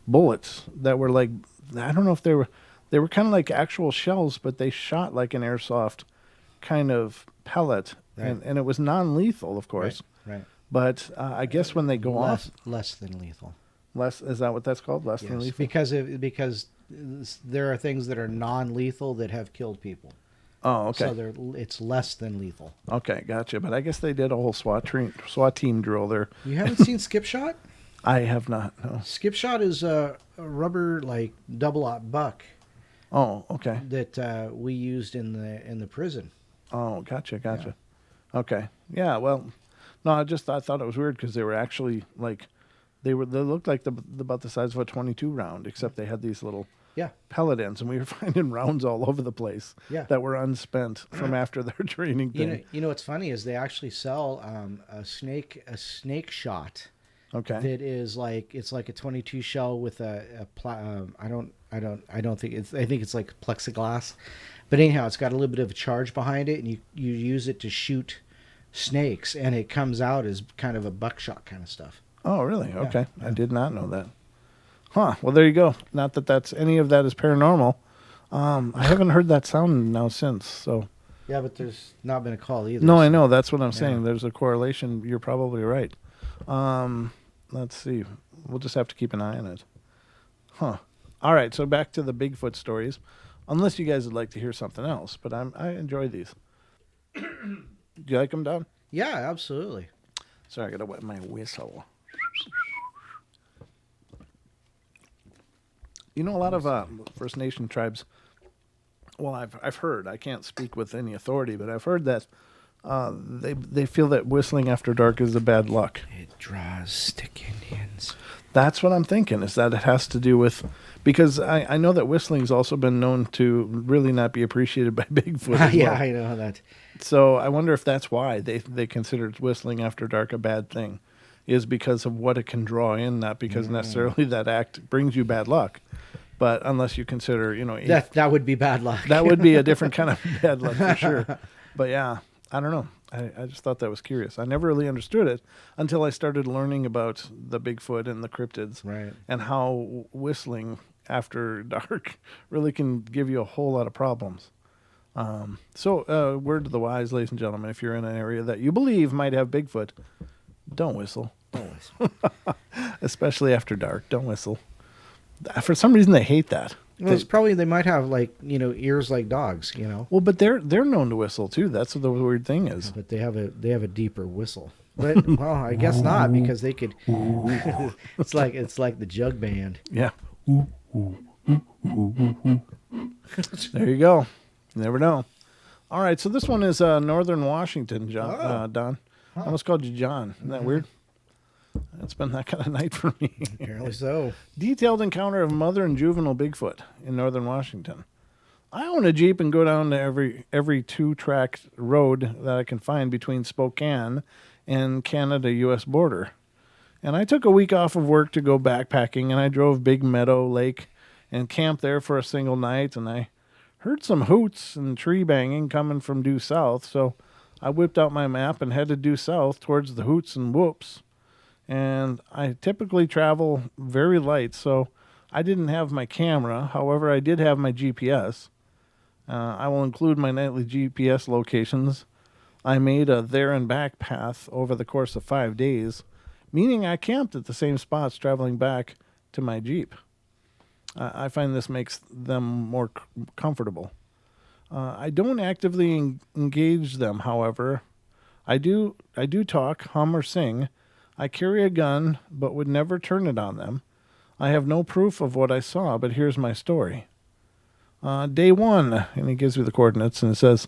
bullets that were like, I don't know if they were kind of like actual shells, but they shot like an airsoft kind of pellet, Right. and it was non-lethal, of course. Right. But I guess when they go off, Less than lethal. less, is that what that's called? Less than Yes, lethal. because there are things that are non-lethal that have killed people. Oh, okay. So it's less than lethal. Okay, gotcha. But I guess they did a whole SWAT team drill there. You haven't seen skip shot? I have not. No. Skip shot is a rubber like double-aught buck Oh, okay. that we used in the prison. Oh, gotcha. Okay. Yeah. Well, no, I thought it was weird because they were actually like they looked like about the size of a .22 round, except they had these little Yeah. pellet ends, and we were finding rounds all over the place Yeah. that were unspent from after their training thing. You know what's funny is they actually sell a snake shot Okay. that is like it's like a 22 shell with I don't think it's I think it's like plexiglass, but anyhow it's got a little bit of a charge behind it, and you use it to shoot snakes, and it comes out as kind of a buckshot kind of stuff. Oh, really? Okay. yeah. I did not know that. Huh. Well, there you go. Not that that's any of that is paranormal. I haven't heard that sound now since. So. Yeah, but there's not been a call either. No, I so- know. That's what I'm saying. There's a correlation. You're probably right. Let's see. We'll just have to keep an eye on it. Huh. All right. So back to the Bigfoot stories. Unless you guys would like to hear something else, but I enjoy these. Do you like them, Don? Yeah, absolutely. Sorry, I gotta wet my whistle. You know, a lot of First Nation tribes. Well, I've heard. I can't speak with any authority, but I've heard that they feel that whistling after dark is a bad luck. It draws stick Indians. That's what I'm thinking. Is that it has to do with because I know that whistling's also been known to really not be appreciated by Bigfoot. As Yeah, well. I know that. So I wonder if that's why they consider whistling after dark a bad thing, is because of what it can draw in, not because necessarily that act brings you bad luck, but unless you consider, That would be bad luck. that would be a different kind of bad luck for sure. But yeah, I don't know. I just thought that was curious. I never really understood it until I started learning about the Bigfoot and the cryptids, Right. and how whistling after dark really can give you a whole lot of problems. So, word to the wise, ladies and gentlemen, if you're in an area that you believe might have Bigfoot, don't whistle. Especially after dark. Don't whistle. For some reason, they hate that. Well, it's probably they might have like ears like dogs, Well, but they're known to whistle too. That's what the weird thing is. but they have a deeper whistle. But well, I guess not because they could. it's like the jug band. Yeah. There you go. You never know. All right, so this one is Northern Washington, John, Don. I almost called you John. Isn't that weird? It's been that kind of night for me. Apparently so. Detailed encounter of mother and juvenile Bigfoot in Northern Washington. I own a Jeep and go down to every 2-track road that I can find between Spokane and Canada-U.S. border. And I took a week off of work to go backpacking, and I drove Big Meadow Lake and camped there for a single night, and I heard some hoots and tree banging coming from due south, so I whipped out my map and headed due south towards the hoots and whoops. And I typically travel very light, so I didn't have my camera. However, I did have my GPS. I will include my nightly GPS locations. I made a there and back path over the course of 5 days, meaning I camped at the same spots traveling back to my Jeep. I find this makes them more comfortable. I don't actively engage them, however. I do talk, hum, or sing. I carry a gun, but would never turn it on them. I have no proof of what I saw, but here's my story. Day 1, and he gives me the coordinates, and it says,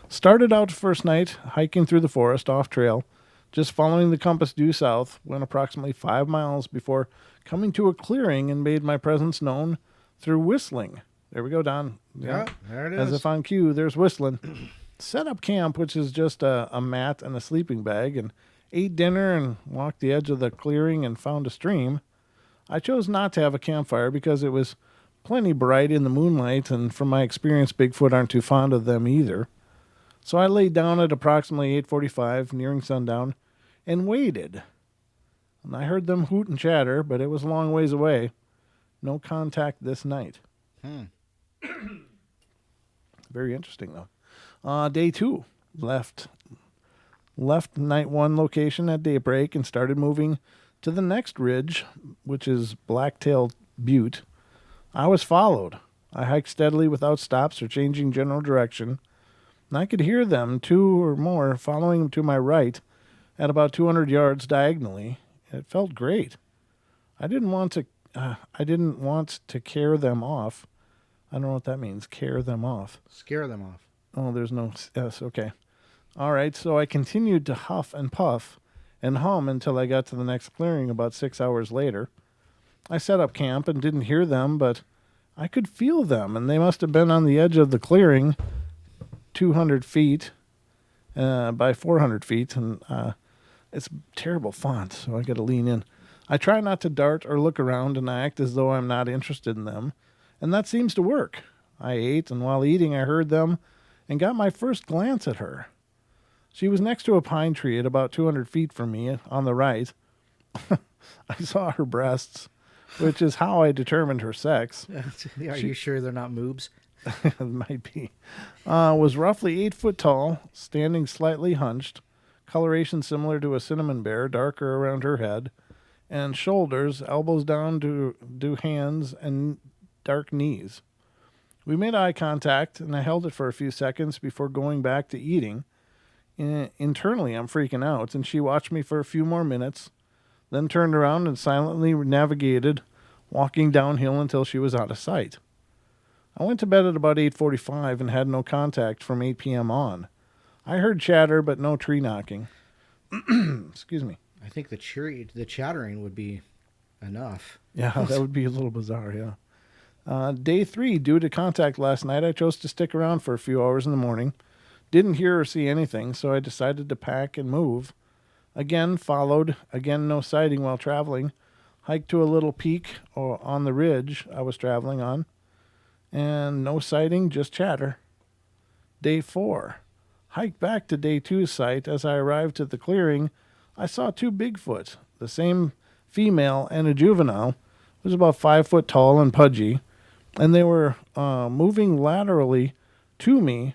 started out first night, hiking through the forest off trail, just following the compass due south, went approximately 5 miles before coming to a clearing and made my presence known through whistling. There we go, Don. Yeah, there it As is. if on cue, there's whistling. Set up camp, which is just a mat and a sleeping bag, and ate dinner and walked the edge of the clearing and found a stream. I chose not to have a campfire because it was plenty bright in the moonlight, and from my experience, Bigfoot aren't too fond of them either. So I laid down at approximately 8:45, nearing sundown, and waited. And I heard them hoot and chatter, but it was a long ways away. No contact this night. Very interesting, though. Day 2, left night 1 location at daybreak and started moving to the next ridge, which is Blacktail Butte. I was followed. I hiked steadily without stops or changing general direction, and I could hear them, 2 or more, following to my right at about 200 yards diagonally. It felt great. I didn't want to carry them off. I don't know what that means, carry them off. Scare them off. Oh, there's no S. Okay. All right, so I continued to huff and puff and hum until I got to the next clearing about 6 hours later. I set up camp and didn't hear them, but I could feel them, and they must have been on the edge of the clearing, 200 feet by 400 feet, and it's terrible font, so I got to lean in. I try not to dart or look around and act as though I'm not interested in them, and that seems to work. I ate, and while eating, I heard them and got my first glance at her. She was next to a pine tree at about 200 feet from me on the right. I saw her breasts, which is how I determined her sex. Are you sure they're not moobs? It might be. Was roughly 8 foot tall, standing slightly hunched, coloration similar to a cinnamon bear, darker around her head, and shoulders, elbows down to hands, and dark knees. We made eye contact, and I held it for a few seconds before going back to eating. Internally, I'm freaking out, and she watched me for a few more minutes, then turned around and silently navigated, walking downhill until she was out of sight. I went to bed at about 8:45 and had no contact from 8 p.m. on. I heard chatter, but no tree knocking. Excuse me. I think the chattering would be enough. Yeah, that would be a little bizarre, yeah. Day 3, due to contact last night, I chose to stick around for a few hours in the morning. Didn't hear or see anything, so I decided to pack and move. Again, followed. Again, no sighting while traveling. Hiked to a little peak on the ridge I was traveling on. And no sighting, just chatter. Day 4. Hiked back to day 2's site. As I arrived at the clearing, I saw 2 Bigfoot, the same female and a juvenile. It was about 5 foot tall and pudgy, and they were moving laterally to me,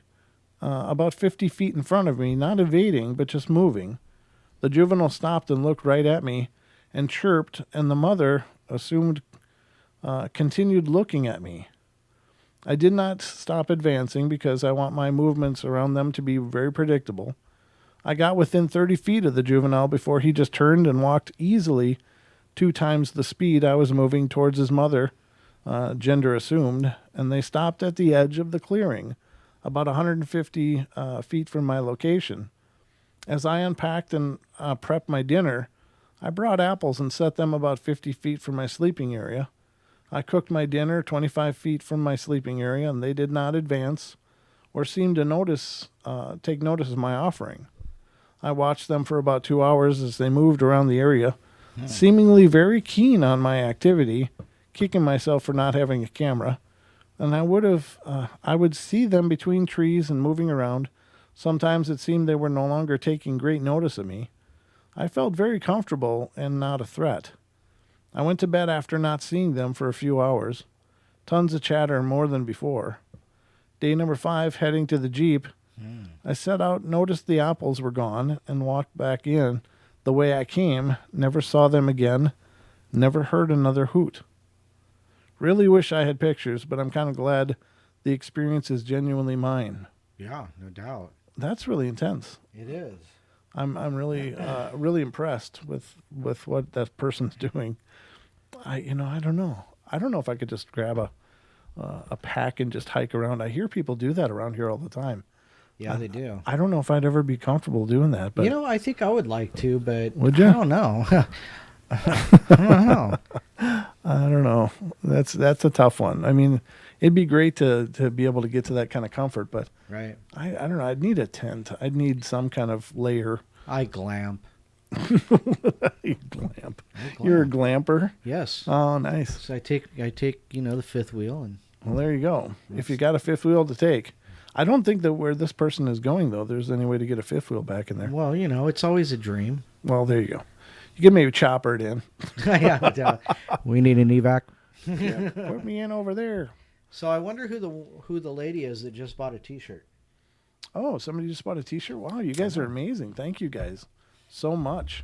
about 50 feet in front of me, not evading, but just moving. The juvenile stopped and looked right at me and chirped, and the mother continued looking at me. I did not stop advancing because I want my movements around them to be very predictable. I got within 30 feet of the juvenile before he just turned and walked easily 2 times the speed I was moving towards his mother, gender assumed, and they stopped at the edge of the clearing, about 150 feet from my location. As I unpacked and prepped my dinner, I brought apples and set them about 50 feet from my sleeping area. I cooked my dinner 25 feet from my sleeping area, and they did not advance or seem to take notice of my offering. I watched them for about 2 hours as they moved around the area, seemingly very keen on my activity, kicking myself for not having a camera. And I would see them between trees and moving around. Sometimes it seemed they were no longer taking great notice of me. I felt very comfortable and not a threat. I went to bed after not seeing them for a few hours. Tons of chatter, more than before. Day number 5, heading to the Jeep. I set out, noticed the apples were gone, and walked back in the way I came. Never saw them again. Never heard another hoot. Really wish I had pictures, but I'm kind of glad the experience is genuinely mine. Yeah, no doubt. That's really intense. It is. I'm really really impressed with what that person's doing. I don't know. I don't know if I could just grab a pack and just hike around. I hear people do that around here all the time. Yeah, they do. I don't know if I'd ever be comfortable doing that. But I think I would like to, but would you? I don't know. I don't know. I don't know. That's a tough one. I mean, it'd be great to be able to get to that kind of comfort, but Right. I don't know. I'd need a tent. I'd need some kind of layer. I glamp. You glamp. You're a glamper? Yes. Oh, nice. So I take the fifth wheel and Well, there you go. If you got a fifth wheel to take. I don't think that where this person is going, though, there's any way to get a fifth wheel back in there. well, it's always a dream. Well, there you go. You can maybe chopper it in. Yeah. We need an evac. Yeah, put me in over there. So I wonder who the lady is that just bought a T-shirt. Oh, somebody just bought a T-shirt? Wow, you guys are amazing. Thank you guys so much.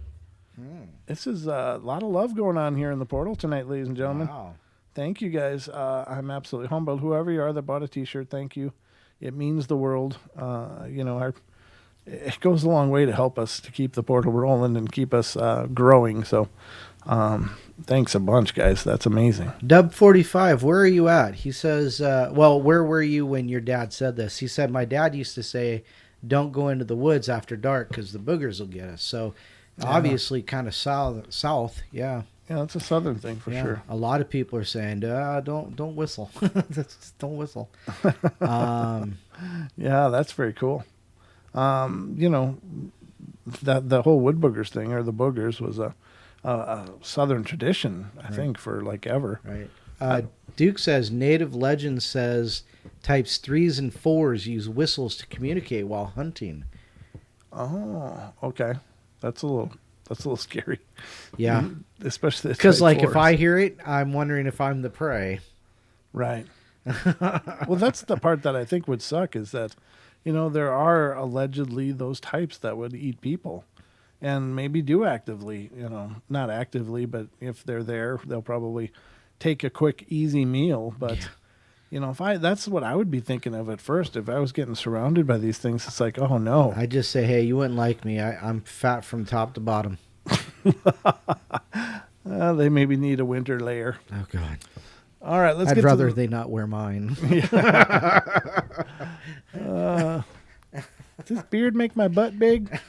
This is a lot of love going on here in the portal tonight, ladies and gentlemen. Wow. Thank you guys. I'm absolutely humbled. Whoever you are that bought a T-shirt, thank you. It means the world. It goes a long way to help us to keep the portal rolling and keep us growing. So thanks a bunch, guys. That's amazing. Dub 45, where are you at? He says, where were you when your dad said this? He said, my dad used to say, don't go into the woods after dark because the boogers will get us. So obviously kind of south. Yeah. Yeah, it's a southern thing for sure. A lot of people are saying, don't whistle. Just don't whistle. Yeah, that's very cool. You know, that the whole wood boogers thing, or the boogers, was a southern tradition, I think, for like ever. Right. Duke says Native Legend says types 3s and 4s use whistles to communicate while hunting. Oh, okay. That's a little scary. Yeah. Especially because like if fours. I hear it, I'm wondering if I'm the prey. Right. Well, that's the part that I think would suck, is that, you know, there are allegedly those types that would eat people, and maybe do actively, you know, not actively, but if they're there, they'll probably take a quick, easy meal. But, you know, that's what I would be thinking of at first. If I was getting surrounded by these things, it's like, oh no. I just say, hey, you wouldn't like me. I'm fat from top to bottom. They maybe need a winter layer. Oh, God. All right, let's I'd get rather to they not wear mine. does this beard make my butt big?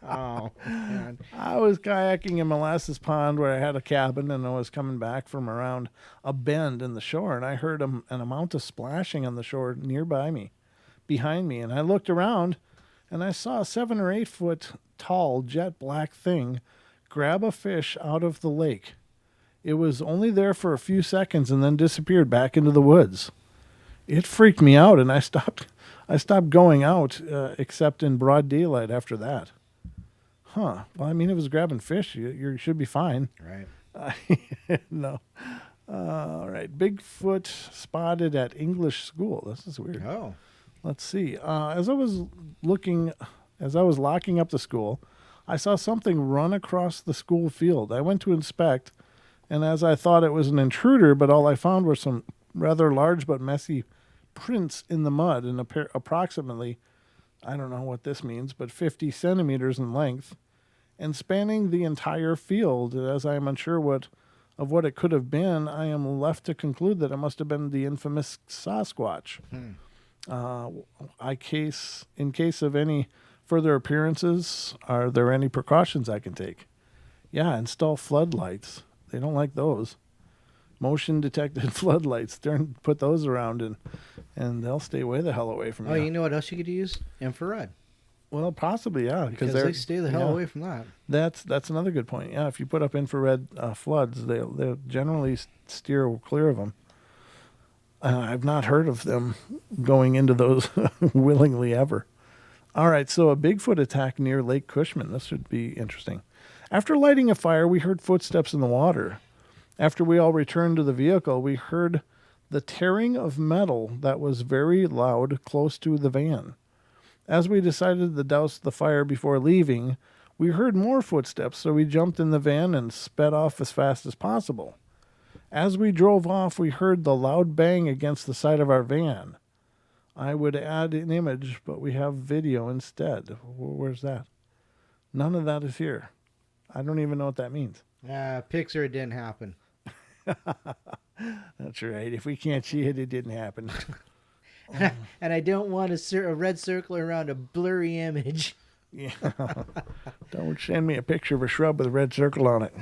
Oh, man. I was kayaking in Molasses Pond, where I had a cabin, and I was coming back from around a bend in the shore, and I heard an amount of splashing on the shore behind me, and I looked around, and I saw a 7 or 8 foot tall jet black thing grab a fish out of the lake. It was only there for a few seconds and then disappeared back into the woods. It freaked me out, and I stopped going out, except in broad daylight after that. Huh. Well, I mean, if it was grabbing fish, you should be fine. Right. No. All right. Bigfoot spotted at English school. This is weird. Oh. Let's see. As I was locking up the school, I saw something run across the school field. I went to inspect, and as I thought it was an intruder, but all I found were some rather large but messy prints in the mud, and approximately, I don't know what this means, but 50 centimeters in length, and spanning the entire field. As I am unsure of what it could have been, I am left to conclude that it must have been the infamous Sasquatch. In case of any further appearances, are there any precautions I can take? Yeah, install floodlights. They don't like those. Motion detected floodlights. Put those around, and they'll stay way the hell away from you. Oh, you know what else you could use? Infrared. Well, possibly, yeah, Because they stay the hell away from that. That's another good point. Yeah, if you put up infrared floods, they'll generally steer clear of them. I've not heard of them going into those willingly ever. All right, so a Bigfoot attack near Lake Cushman. This should be interesting. After lighting a fire, we heard footsteps in the water. After we all returned to the vehicle, we heard the tearing of metal that was very loud close to the van. As we decided to douse the fire before leaving, we heard more footsteps, so we jumped in the van and sped off as fast as possible. As we drove off, we heard the loud bang against the side of our van. I would add an image, but we have video instead. Where's that? None of that is here. I don't even know what that means. Picture it didn't happen. That's right. If we can't see it, it didn't happen. And I don't want a red circle around a blurry image. Yeah. Don't send me a picture of a shrub with a red circle on it.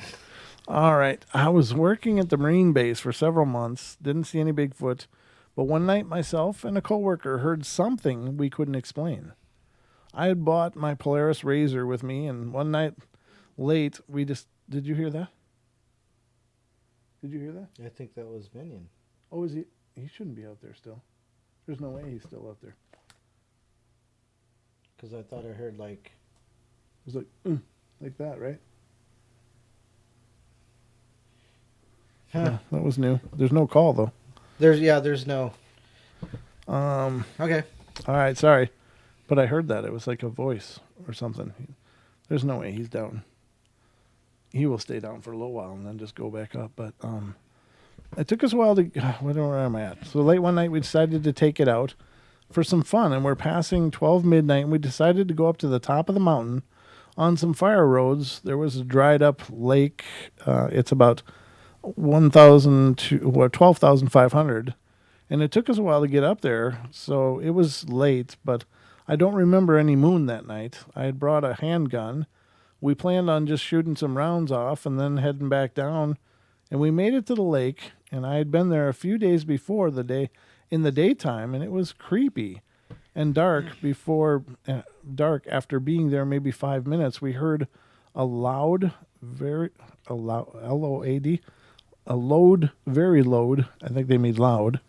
All right. I was working at the Marine base for several months. Didn't see any Bigfoot. But one night, myself and a coworker heard something we couldn't explain. I had bought my Polaris Razor with me, and one night late, did you hear that? Did you hear that? I think that was Minion. Oh, is he? He shouldn't be out there still. There's no way he's still out there. Because I thought I heard like... It was like that, right? Huh. Yeah, that was new. There's no call, though. There's no... Okay. All right, sorry. But I heard that. It was like a voice or something. There's no way he's down. He will stay down for a little while and then just go back up. But it took us a while to... Where am I at? So late one night, we decided to take it out for some fun. And we're passing 12 midnight, and we decided to go up to the top of the mountain on some fire roads. There was a dried-up lake. It's about 12,500. And it took us a while to get up there, so it was late, but I don't remember any moon that night. I had brought a handgun, We planned on just shooting some rounds off and then heading back down. And we made it to the lake, and I had been there a few days before in the daytime, and it was creepy and dark dark after being there maybe 5 minutes. We heard a loud, L-O-A-D, very loud, I think they mean loud,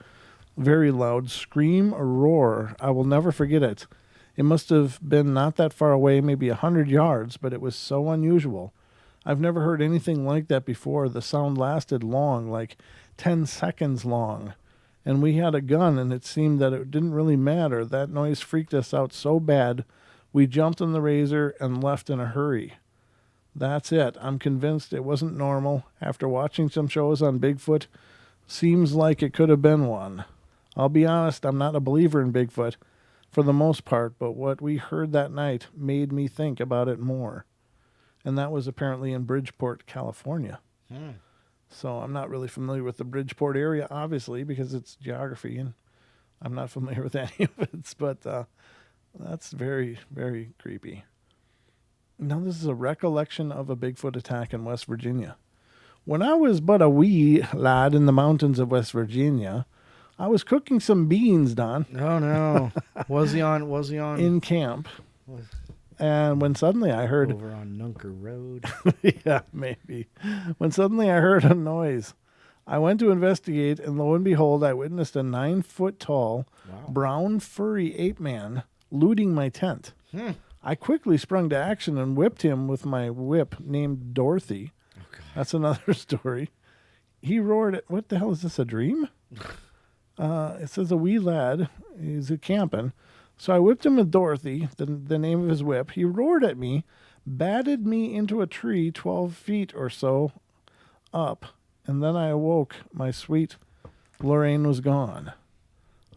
very loud scream or roar. I will never forget it. It must have been not that far away, maybe 100 yards, but it was so unusual. I've never heard anything like that before. The sound lasted long, like 10 seconds long. And we had a gun, and it seemed that it didn't really matter. That noise freaked us out so bad, we jumped on the razor and left in a hurry. That's it. I'm convinced it wasn't normal. After watching some shows on Bigfoot, seems like it could have been one. I'll be honest, I'm not a believer in Bigfoot for the most part, but what we heard that night made me think about it more. And that was apparently in Bridgeport, California. So I'm not really familiar with the Bridgeport area, obviously, because it's geography, and I'm not familiar with any of it. But that's very, very creepy. Now, this is a recollection of a Bigfoot attack in West Virginia. When I was but a wee lad in the mountains of West Virginia, I was cooking some beans, Don. Oh, no. Was he on? In camp. And when suddenly I heard... Over on Nunker Road. Yeah, maybe. When suddenly I heard a noise. I went to investigate, and lo and behold, I witnessed a 9-foot-tall, brown, furry ape man looting my tent. I quickly sprung to action and whipped him with my whip named Dorothy. Okay. That's another story. He roared at... What the hell is this, a dream? It says a wee lad. He's camping. So I whipped him with Dorothy, the name of his whip. He roared at me, batted me into a tree 12 feet or so up, and then I awoke. My sweet Lorraine was gone.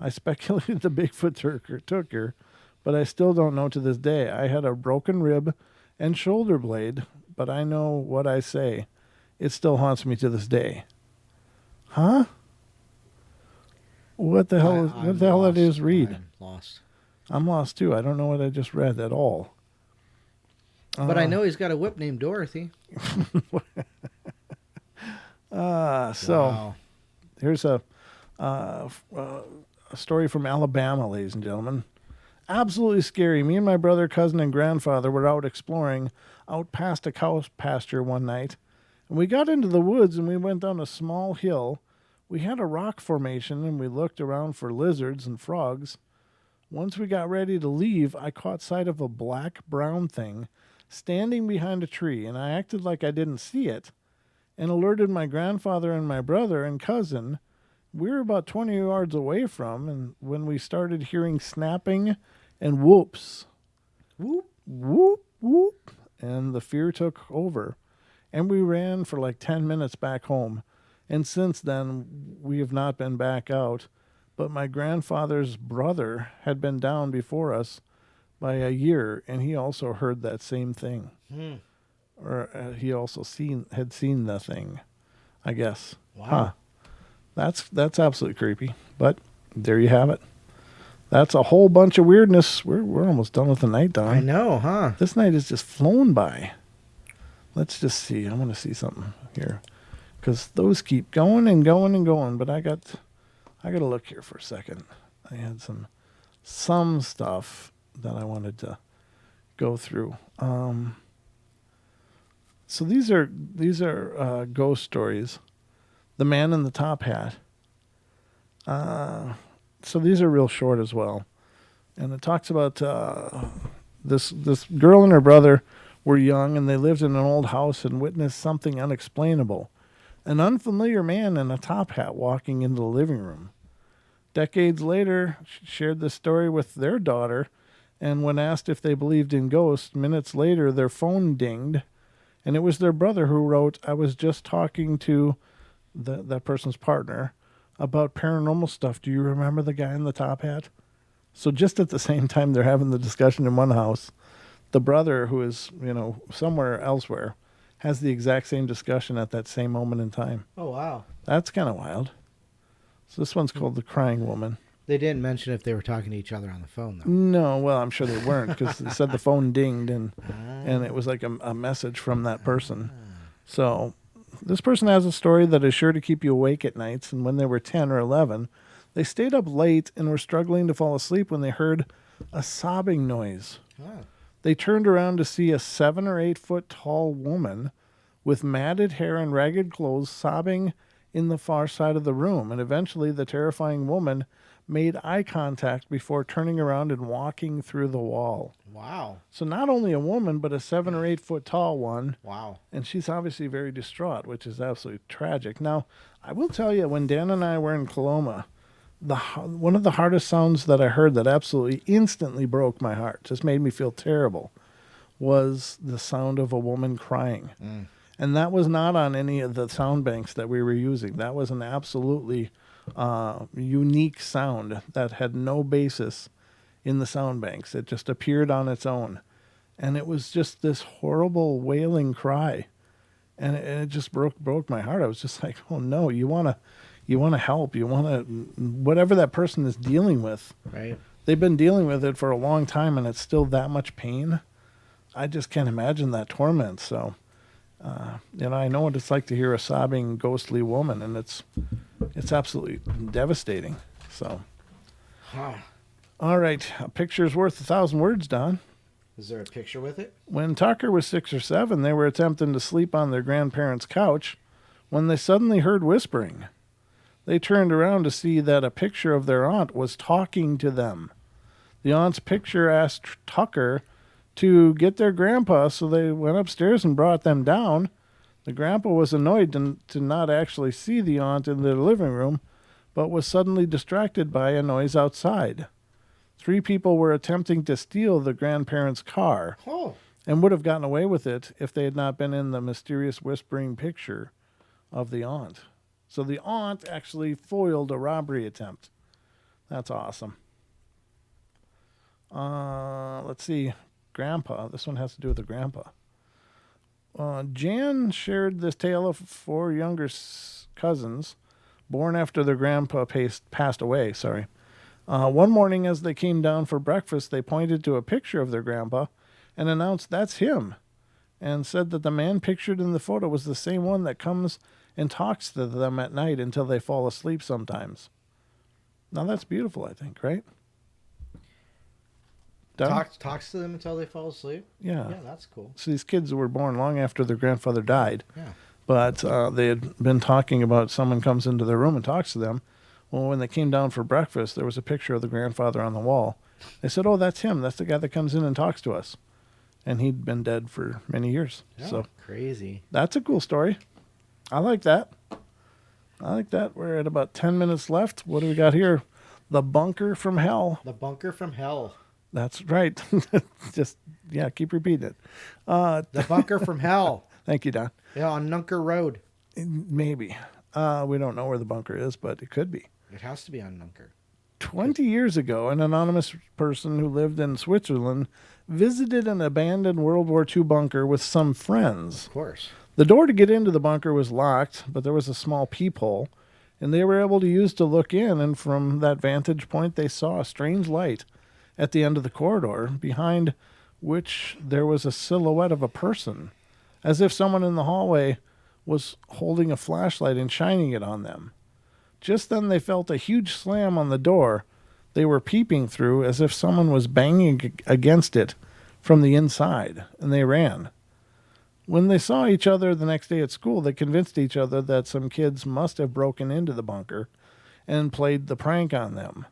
I speculated the Bigfoot took her, but I still don't know to this day. I had a broken rib and shoulder blade, but I know what I say. It still haunts me to this day. Huh? What the hell? What the hell did I just read? I'm lost. I'm lost too. I don't know what I just read at all. But I know he's got a whip named Dorothy. So here's a story from Alabama, ladies and gentlemen. Absolutely scary. Me and my brother, cousin, and grandfather were out exploring out past a cow pasture one night. And we got into the woods and we went down a small hill. We had a rock formation and we looked around for lizards and frogs. Once we got ready to leave, I caught sight of a black-brown thing standing behind a tree, and I acted like I didn't see it and alerted my grandfather and my brother and cousin. We were about 20 yards away from, and when we started hearing snapping and whoops, whoop, whoop, whoop, and the fear took over, and we ran for like 10 minutes back home, and since then, we have not been back out. But my grandfather's brother had been down before us by a year, and he also heard that same thing. Or he also had seen the thing, I guess. Wow. Huh. That's absolutely creepy. But there you have it. That's a whole bunch of weirdness. We're almost done with the night, Don. I know, huh? This night has just flown by. Let's just see. I want to see something here. Because those keep going and going and going, but I got to look here for a second. I had some stuff that I wanted to go through. So these are ghost stories. The man in the top hat. So these are real short as well, and it talks about this girl and her brother were young and they lived in an old house and witnessed something unexplainable. An unfamiliar man in a top hat walking into the living room. Decades later, she shared this story with their daughter, and when asked if they believed in ghosts, minutes later their phone dinged, and it was their brother who wrote, "I was just talking to that person's partner about paranormal stuff. Do you remember the guy in the top hat?" So just at the same time they're having the discussion in one house, the brother, who is, somewhere elsewhere, has the exact same discussion at that same moment in time. Oh, wow. That's kind of wild. So this one's called The Crying Woman. They didn't mention if they were talking to each other on the phone, though. No, well, I'm sure they weren't because it said the phone dinged and it was like a message from that person. So this person has a story that is sure to keep you awake at nights. And when they were 10 or 11, they stayed up late and were struggling to fall asleep when they heard a sobbing noise. Oh. They turned around to see a 7 or 8 foot tall woman with matted hair and ragged clothes sobbing in the far side of the room. And eventually the terrifying woman made eye contact before turning around and walking through the wall. Wow. So not only a woman, but a 7 or 8 foot tall one. Wow. And she's obviously very distraught, which is absolutely tragic. Now, I will tell you, when Dan and I were in Coloma, one of the hardest sounds that I heard that absolutely instantly broke my heart, just made me feel terrible, was the sound of a woman crying. And that was not on any of the sound banks that we were using. That was an absolutely unique sound that had no basis in the sound banks. It just appeared on its own. And it was just this horrible wailing cry. And it just broke my heart. I was just like, oh no, you want to help. You want to, whatever that person is dealing with. Right. They've been dealing with it for a long time and it's still that much pain. I just can't imagine that torment. So, I know what it's like to hear a sobbing, ghostly woman, and it's absolutely devastating. So, all right, a picture's worth 1,000 words, Don. Is there a picture with it? When Tucker was 6 or 7, they were attempting to sleep on their grandparents' couch when they suddenly heard whispering. They turned around to see that a picture of their aunt was talking to them. The aunt's picture asked Tucker to get their grandpa, so they went upstairs and brought them down. The grandpa was annoyed to not actually see the aunt in the living room, but was suddenly distracted by a noise outside. 3 people were attempting to steal the grandparents' car and would have gotten away with it if they had not been in the mysterious whispering picture of the aunt. So the aunt actually foiled a robbery attempt. That's awesome. Let's see. Grandpa. This one has to do with the grandpa. Jan shared this tale of 4 younger cousins born after their grandpa passed away. One morning as they came down for breakfast, they pointed to a picture of their grandpa and announced that's him, and said that the man pictured in the photo was the same one that comes and talks to them at night until they fall asleep sometimes. Now that's beautiful, I think, right? Talks to them until they fall asleep? Yeah. Yeah, that's cool. So these kids were born long after their grandfather died. Yeah. But they had been talking about someone comes into their room and talks to them. Well, when they came down for breakfast, there was a picture of the grandfather on the wall. They said, oh, that's him. That's the guy that comes in and talks to us. And he'd been dead for many years. Oh, so crazy. That's a cool story. I like that. We're at about 10 minutes left. What do we got here? The bunker from hell. The bunker from hell. That's right. Keep repeating it. The bunker from hell. Thank you, Don. Yeah, on Nunker Road. Maybe. We don't know where the bunker is, but it could be. It has to be on Nunker. 20 years ago, an anonymous person who lived in Switzerland visited an abandoned World War II bunker with some friends. Of course. The door to get into the bunker was locked, but there was a small peephole, and they were able to use to look in, and from that vantage point, they saw a strange light at the end of the corridor, behind which there was a silhouette of a person, as if someone in the hallway was holding a flashlight and shining it on them. Just then they felt a huge slam on the door they were peeping through, as if someone was banging against it from the inside, and they ran. When they saw each other the next day at school, they convinced each other that some kids must have broken into the bunker and played the prank on them.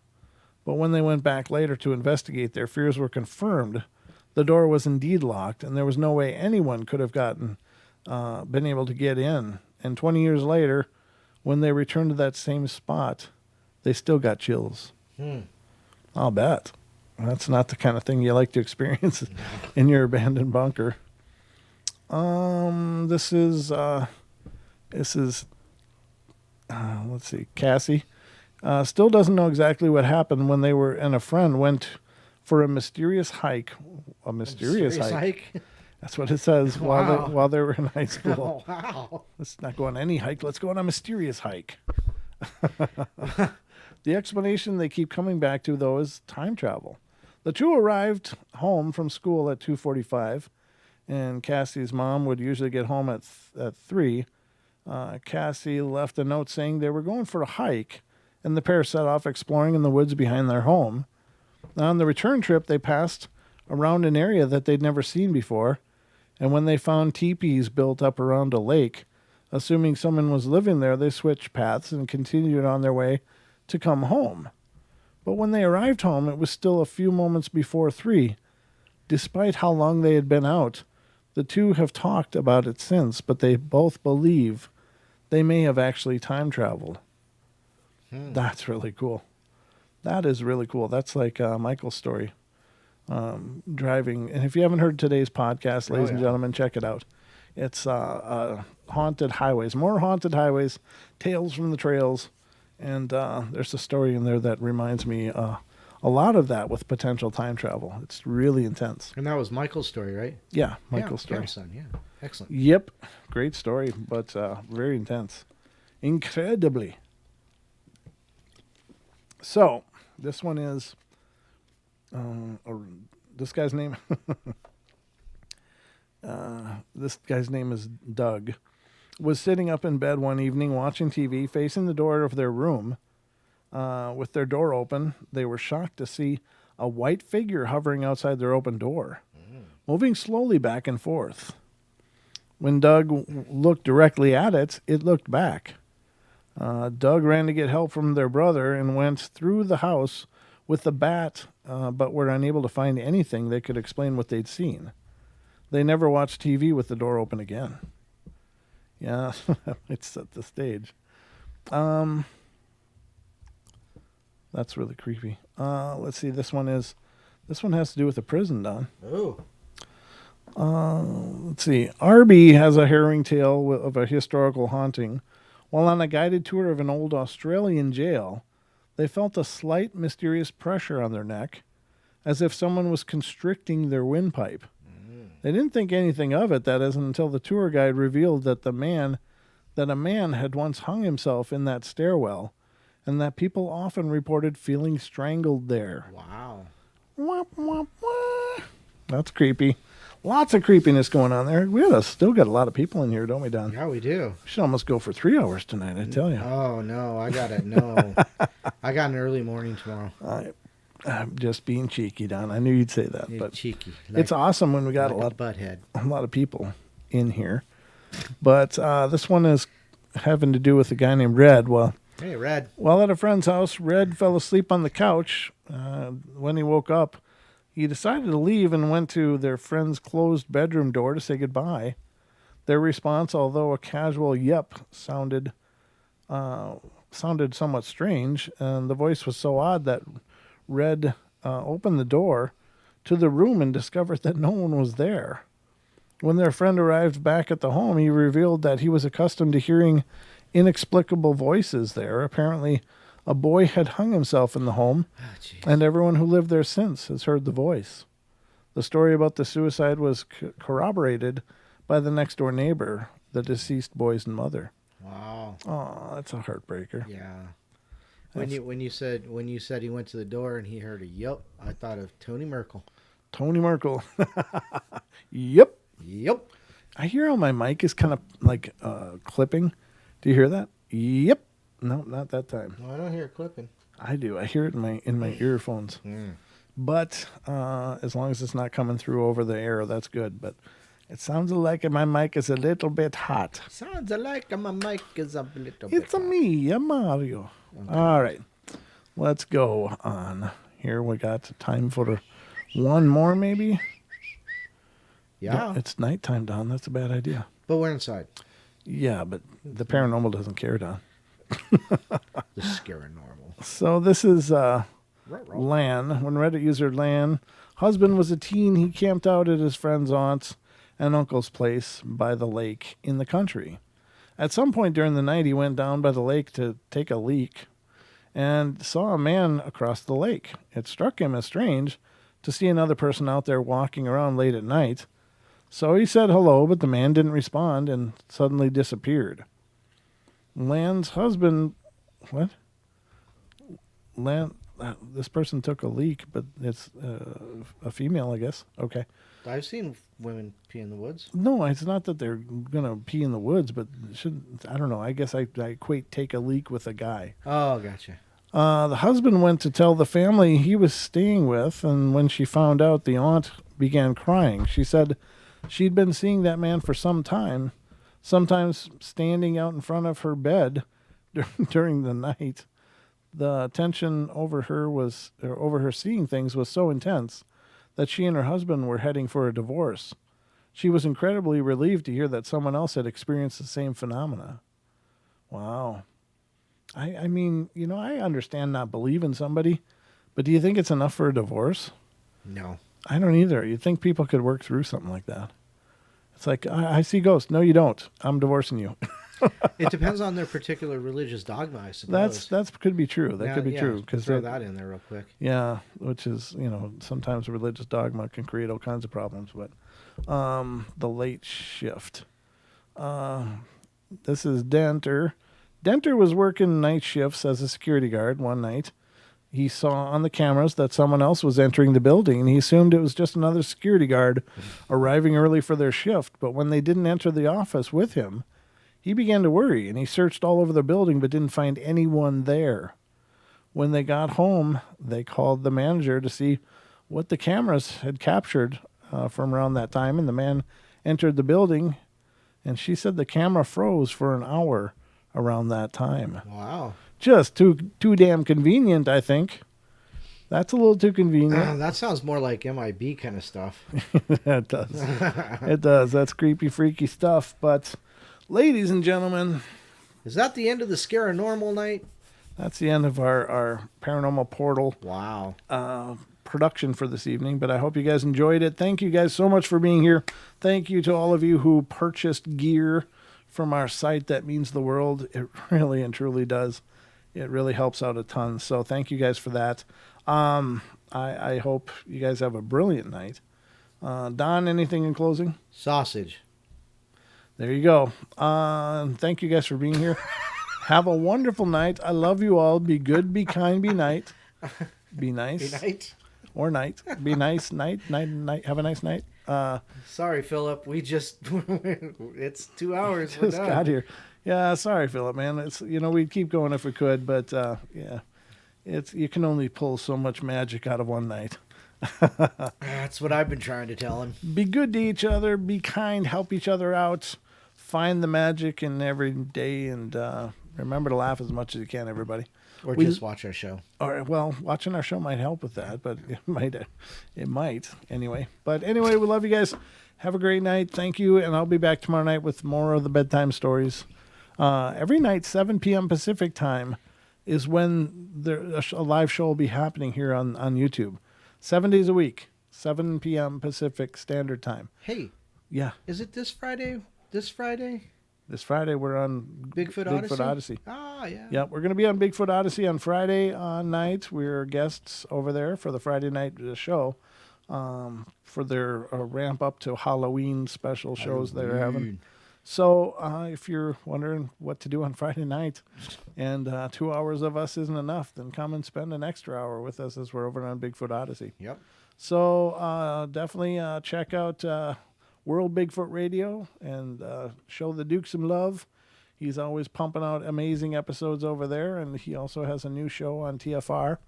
But when they went back later to investigate, their fears were confirmed. The door was indeed locked, and there was no way anyone could have been able to get in. And 20 years later, when they returned to that same spot, they still got chills. I'll bet. That's not the kind of thing you like to experience in your abandoned bunker. This is let's see, Cassie. Still doesn't know exactly what happened when they were and a friend went for a mysterious hike. A mysterious hike. That's what it says. Wow. while they were in high school. Oh, wow. Let's not go on any hike. Let's go on a mysterious hike. The explanation they keep coming back to, though, is time travel. The two arrived home from school at 2:45, and Cassie's mom would usually get home at 3. Cassie left a note saying they were going for a hike, and the pair set off exploring in the woods behind their home. On the return trip, they passed around an area that they'd never seen before, and when they found teepees built up around a lake, assuming someone was living there, they switched paths and continued on their way to come home. But when they arrived home, it was still a few moments before 3. Despite how long they had been out, the two have talked about it since, but they both believe they may have actually time traveled. That's really cool. That is really cool. That's like Michael's story. Driving. And if you haven't heard today's podcast, ladies and gentlemen, check it out. It's haunted highways. More haunted highways, tales from the trails. And there's a story in there that reminds me a lot of that with potential time travel. It's really intense. And that was Michael's story, right? Yeah, Michael's story. Son, yeah. Excellent. Yep. Great story, but very intense. Incredibly. So, this one is... this guy's name... this guy's name is Doug. Was sitting up in bed one evening watching TV, facing the door of their room. With their door open, they were shocked to see a white figure hovering outside their open door, moving slowly back and forth. When Doug looked directly at it, it looked back. Doug ran to get help from their brother and went through the house with the bat, but were unable to find anything that could explain what they'd seen. They never watched TV with the door open again. Yeah, it set the stage. That's really creepy. Let's see. This one has to do with a prison, Don. Oh. Let's see. Arby has a harrowing tale of a historical haunting. While on a guided tour of an old Australian jail, they felt a slight mysterious pressure on their neck, as if someone was constricting their windpipe. They didn't think anything of it, that is, until the tour guide revealed that a man had once hung himself in that stairwell, and that people often reported feeling strangled there. Wow. Wah, wah, wah. That's creepy. Lots of creepiness going on there. Still got a lot of people in here, don't we, Don? Yeah, we do. We should almost go for 3 hours tonight, I tell you. Oh, no. I got it. No. I got an early morning tomorrow. I'm just being cheeky, Don. I knew you'd say that. You're but cheeky. it's awesome when we got like a lot of people in here. But this one is having to do with a guy named Red. Well, hey, Red. While at a friend's house, Red fell asleep on the couch. When he woke up, he decided to leave and went to their friend's closed bedroom door to say goodbye. Their response, although a casual yep, sounded somewhat strange, and the voice was so odd that Red opened the door to the room and discovered that no one was there. When their friend arrived back at the home, he revealed that he was accustomed to hearing inexplicable voices there. Apparently, a boy had hung himself in the home, and everyone who lived there since has heard the voice. The story about the suicide was corroborated by the next-door neighbor, the deceased boy's mother. Wow. Oh, that's a heartbreaker. Yeah. When you said he went to the door and he heard a yep, I thought of Tony Merkel. Tony Merkel. Yep. Yep. I hear how my mic is kind of like clipping. Do you hear that? Yep. No, not that time. No, I don't hear it clipping. I do. I hear it in my earphones. But as long as it's not coming through over the air, that's good. But it sounds like my mic is a little bit hot. Sounds like my mic is a little bit It's a me, a Mario. Okay. All right. Let's go on. Here we got time for one more, maybe? Yeah. No, it's nighttime, Don. That's a bad idea. But we're inside. Yeah, but the paranormal doesn't care, Don. The scaranormal. So this is Lan. When Reddit user Lan, husband was a teen, he camped out at his friend's aunt's and uncle's place by the lake in the country. At some point during the night, he went down by the lake to take a leak and saw a man across the lake. It struck him as strange to see another person out there walking around late at night. So he said hello, but the man didn't respond and suddenly disappeared. Lan's husband... What? this person took a leak, but it's a female, I guess. Okay. I've seen women pee in the woods. No, it's not that they're gonna pee in the woods, but I don't know. I guess I equate take a leak with a guy. Oh, gotcha. The husband went to tell the family he was staying with, and when she found out, the aunt began crying. She said she'd been seeing that man for some time, sometimes standing out in front of her bed during the night. The tension over her seeing things was so intense that she and her husband were heading for a divorce. She was incredibly relieved to hear that someone else had experienced the same phenomena. Wow. I mean, I understand not believing somebody, but do you think it's enough for a divorce? No. I don't either. You'd think people could work through something like that. It's like, I see ghosts. No, you don't. I'm divorcing you. It depends on their particular religious dogma, I suppose. That could be true. That could be true. Throw that in there real quick. Yeah, which is, sometimes religious dogma can create all kinds of problems. But the late shift. This is Denter. Denter was working night shifts as a security guard one night. He saw on the cameras that someone else was entering the building, and he assumed it was just another security guard arriving early for their shift. But when they didn't enter the office with him, he began to worry, and he searched all over the building but didn't find anyone there. When they got home, they called the manager to see what the cameras had captured from around that time, and the man entered the building, and she said the camera froze for an hour around that time. Wow. Just too damn convenient, I think. That's a little too convenient. That sounds more like MIB kind of stuff. It does. It does. That's creepy, freaky stuff. But, ladies and gentlemen, is that the end of the Scaranormal night? That's the end of our Paranormal Portal. Wow. Production for this evening. But I hope you guys enjoyed it. Thank you guys so much for being here. Thank you to all of you who purchased gear from our site. That means the world. It really and truly does. It really helps out a ton. So thank you guys for that. I hope you guys have a brilliant night. Don, anything in closing? Sausage. There you go. Thank you guys for being here. Have a wonderful night. I love you all. Be good, be kind, be nice. Be nice. Be night. Or night. Be nice. Night. Have a nice night. Sorry, Philip. We just it's 2 hours. Just got here. Yeah, sorry, Philip, man. It's we'd keep going if we could, but yeah. You can only pull so much magic out of one night. That's what I've been trying to tell him. Be good to each other, be kind, help each other out, find the magic in every day, and remember to laugh as much as you can, everybody. Or just watch our show. Or well, watching our show might help with that, but it might anyway. But anyway, we love you guys. Have a great night. Thank you, and I'll be back tomorrow night with more of the bedtime stories. Every night, 7 p.m. Pacific time is when a live show will be happening here on YouTube. 7 days a week, 7 p.m. Pacific Standard Time. Hey. Yeah. Is it this Friday? This Friday we're on Bigfoot Odyssey. Ah, yeah. Yeah, we're going to be on Bigfoot Odyssey on Friday night. We're guests over there for the Friday night show for their ramp up to Halloween special shows they're having. So if you're wondering what to do on Friday night and 2 hours of us isn't enough, then come and spend an extra hour with us as we're over on Bigfoot Odyssey. Yep. So definitely check out World Bigfoot Radio and show the Duke some love. He's always pumping out amazing episodes over there, and he also has a new show on TFR.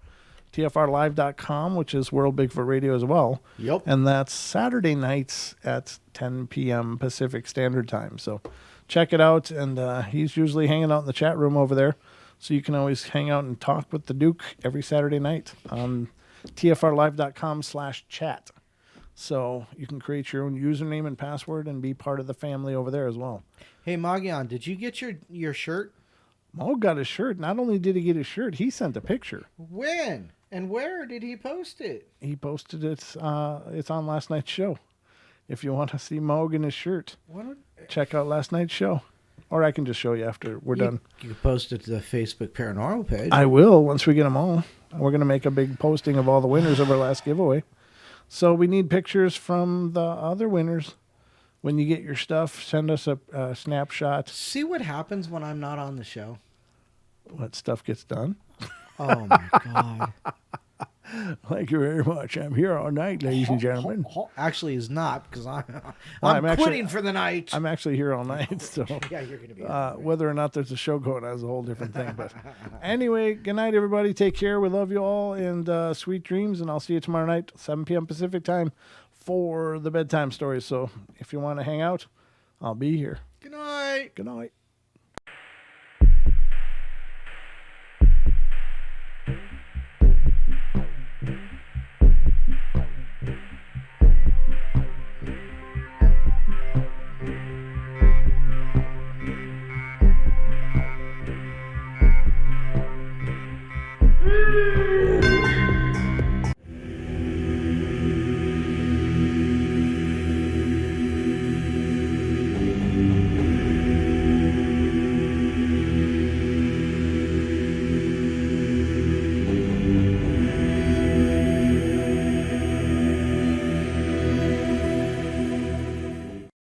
TFRlive.com, which is World Bigfoot Radio as well. Yep. And that's Saturday nights at 10 p.m. Pacific Standard Time. So check it out. And he's usually hanging out in the chat room over there. So you can always hang out and talk with the Duke every Saturday night on TFRlive.com/chat. So you can create your own username and password and be part of the family over there as well. Hey, Magian, did you get your shirt? Mo got a shirt. Not only did he get his shirt, he sent a picture. When and where did he post it? He posted it. It's on last night's show. If you want to see Moog in his shirt, check out last night's show. Or I can just show you after we're done. You can post it to the Facebook Paranormal page. I will once we get them all. We're going to make a big posting of all the winners of our last giveaway. So we need pictures from the other winners. When you get your stuff, send us a snapshot. See what happens when I'm not on the show. What stuff gets done? Oh my God. Thank you very much. I'm here all night, ladies and gentlemen. Actually, is not because I'm I'm actually- quitting for the night. I'm actually here all night, so yeah, you're gonna be. whether or not there's a show going on is a whole different thing. But anyway, good night, everybody. Take care. We love you all, and sweet dreams. And I'll see you tomorrow night, 7 p.m. Pacific time, for the bedtime stories. So if you want to hang out, I'll be here. Good night. Good night.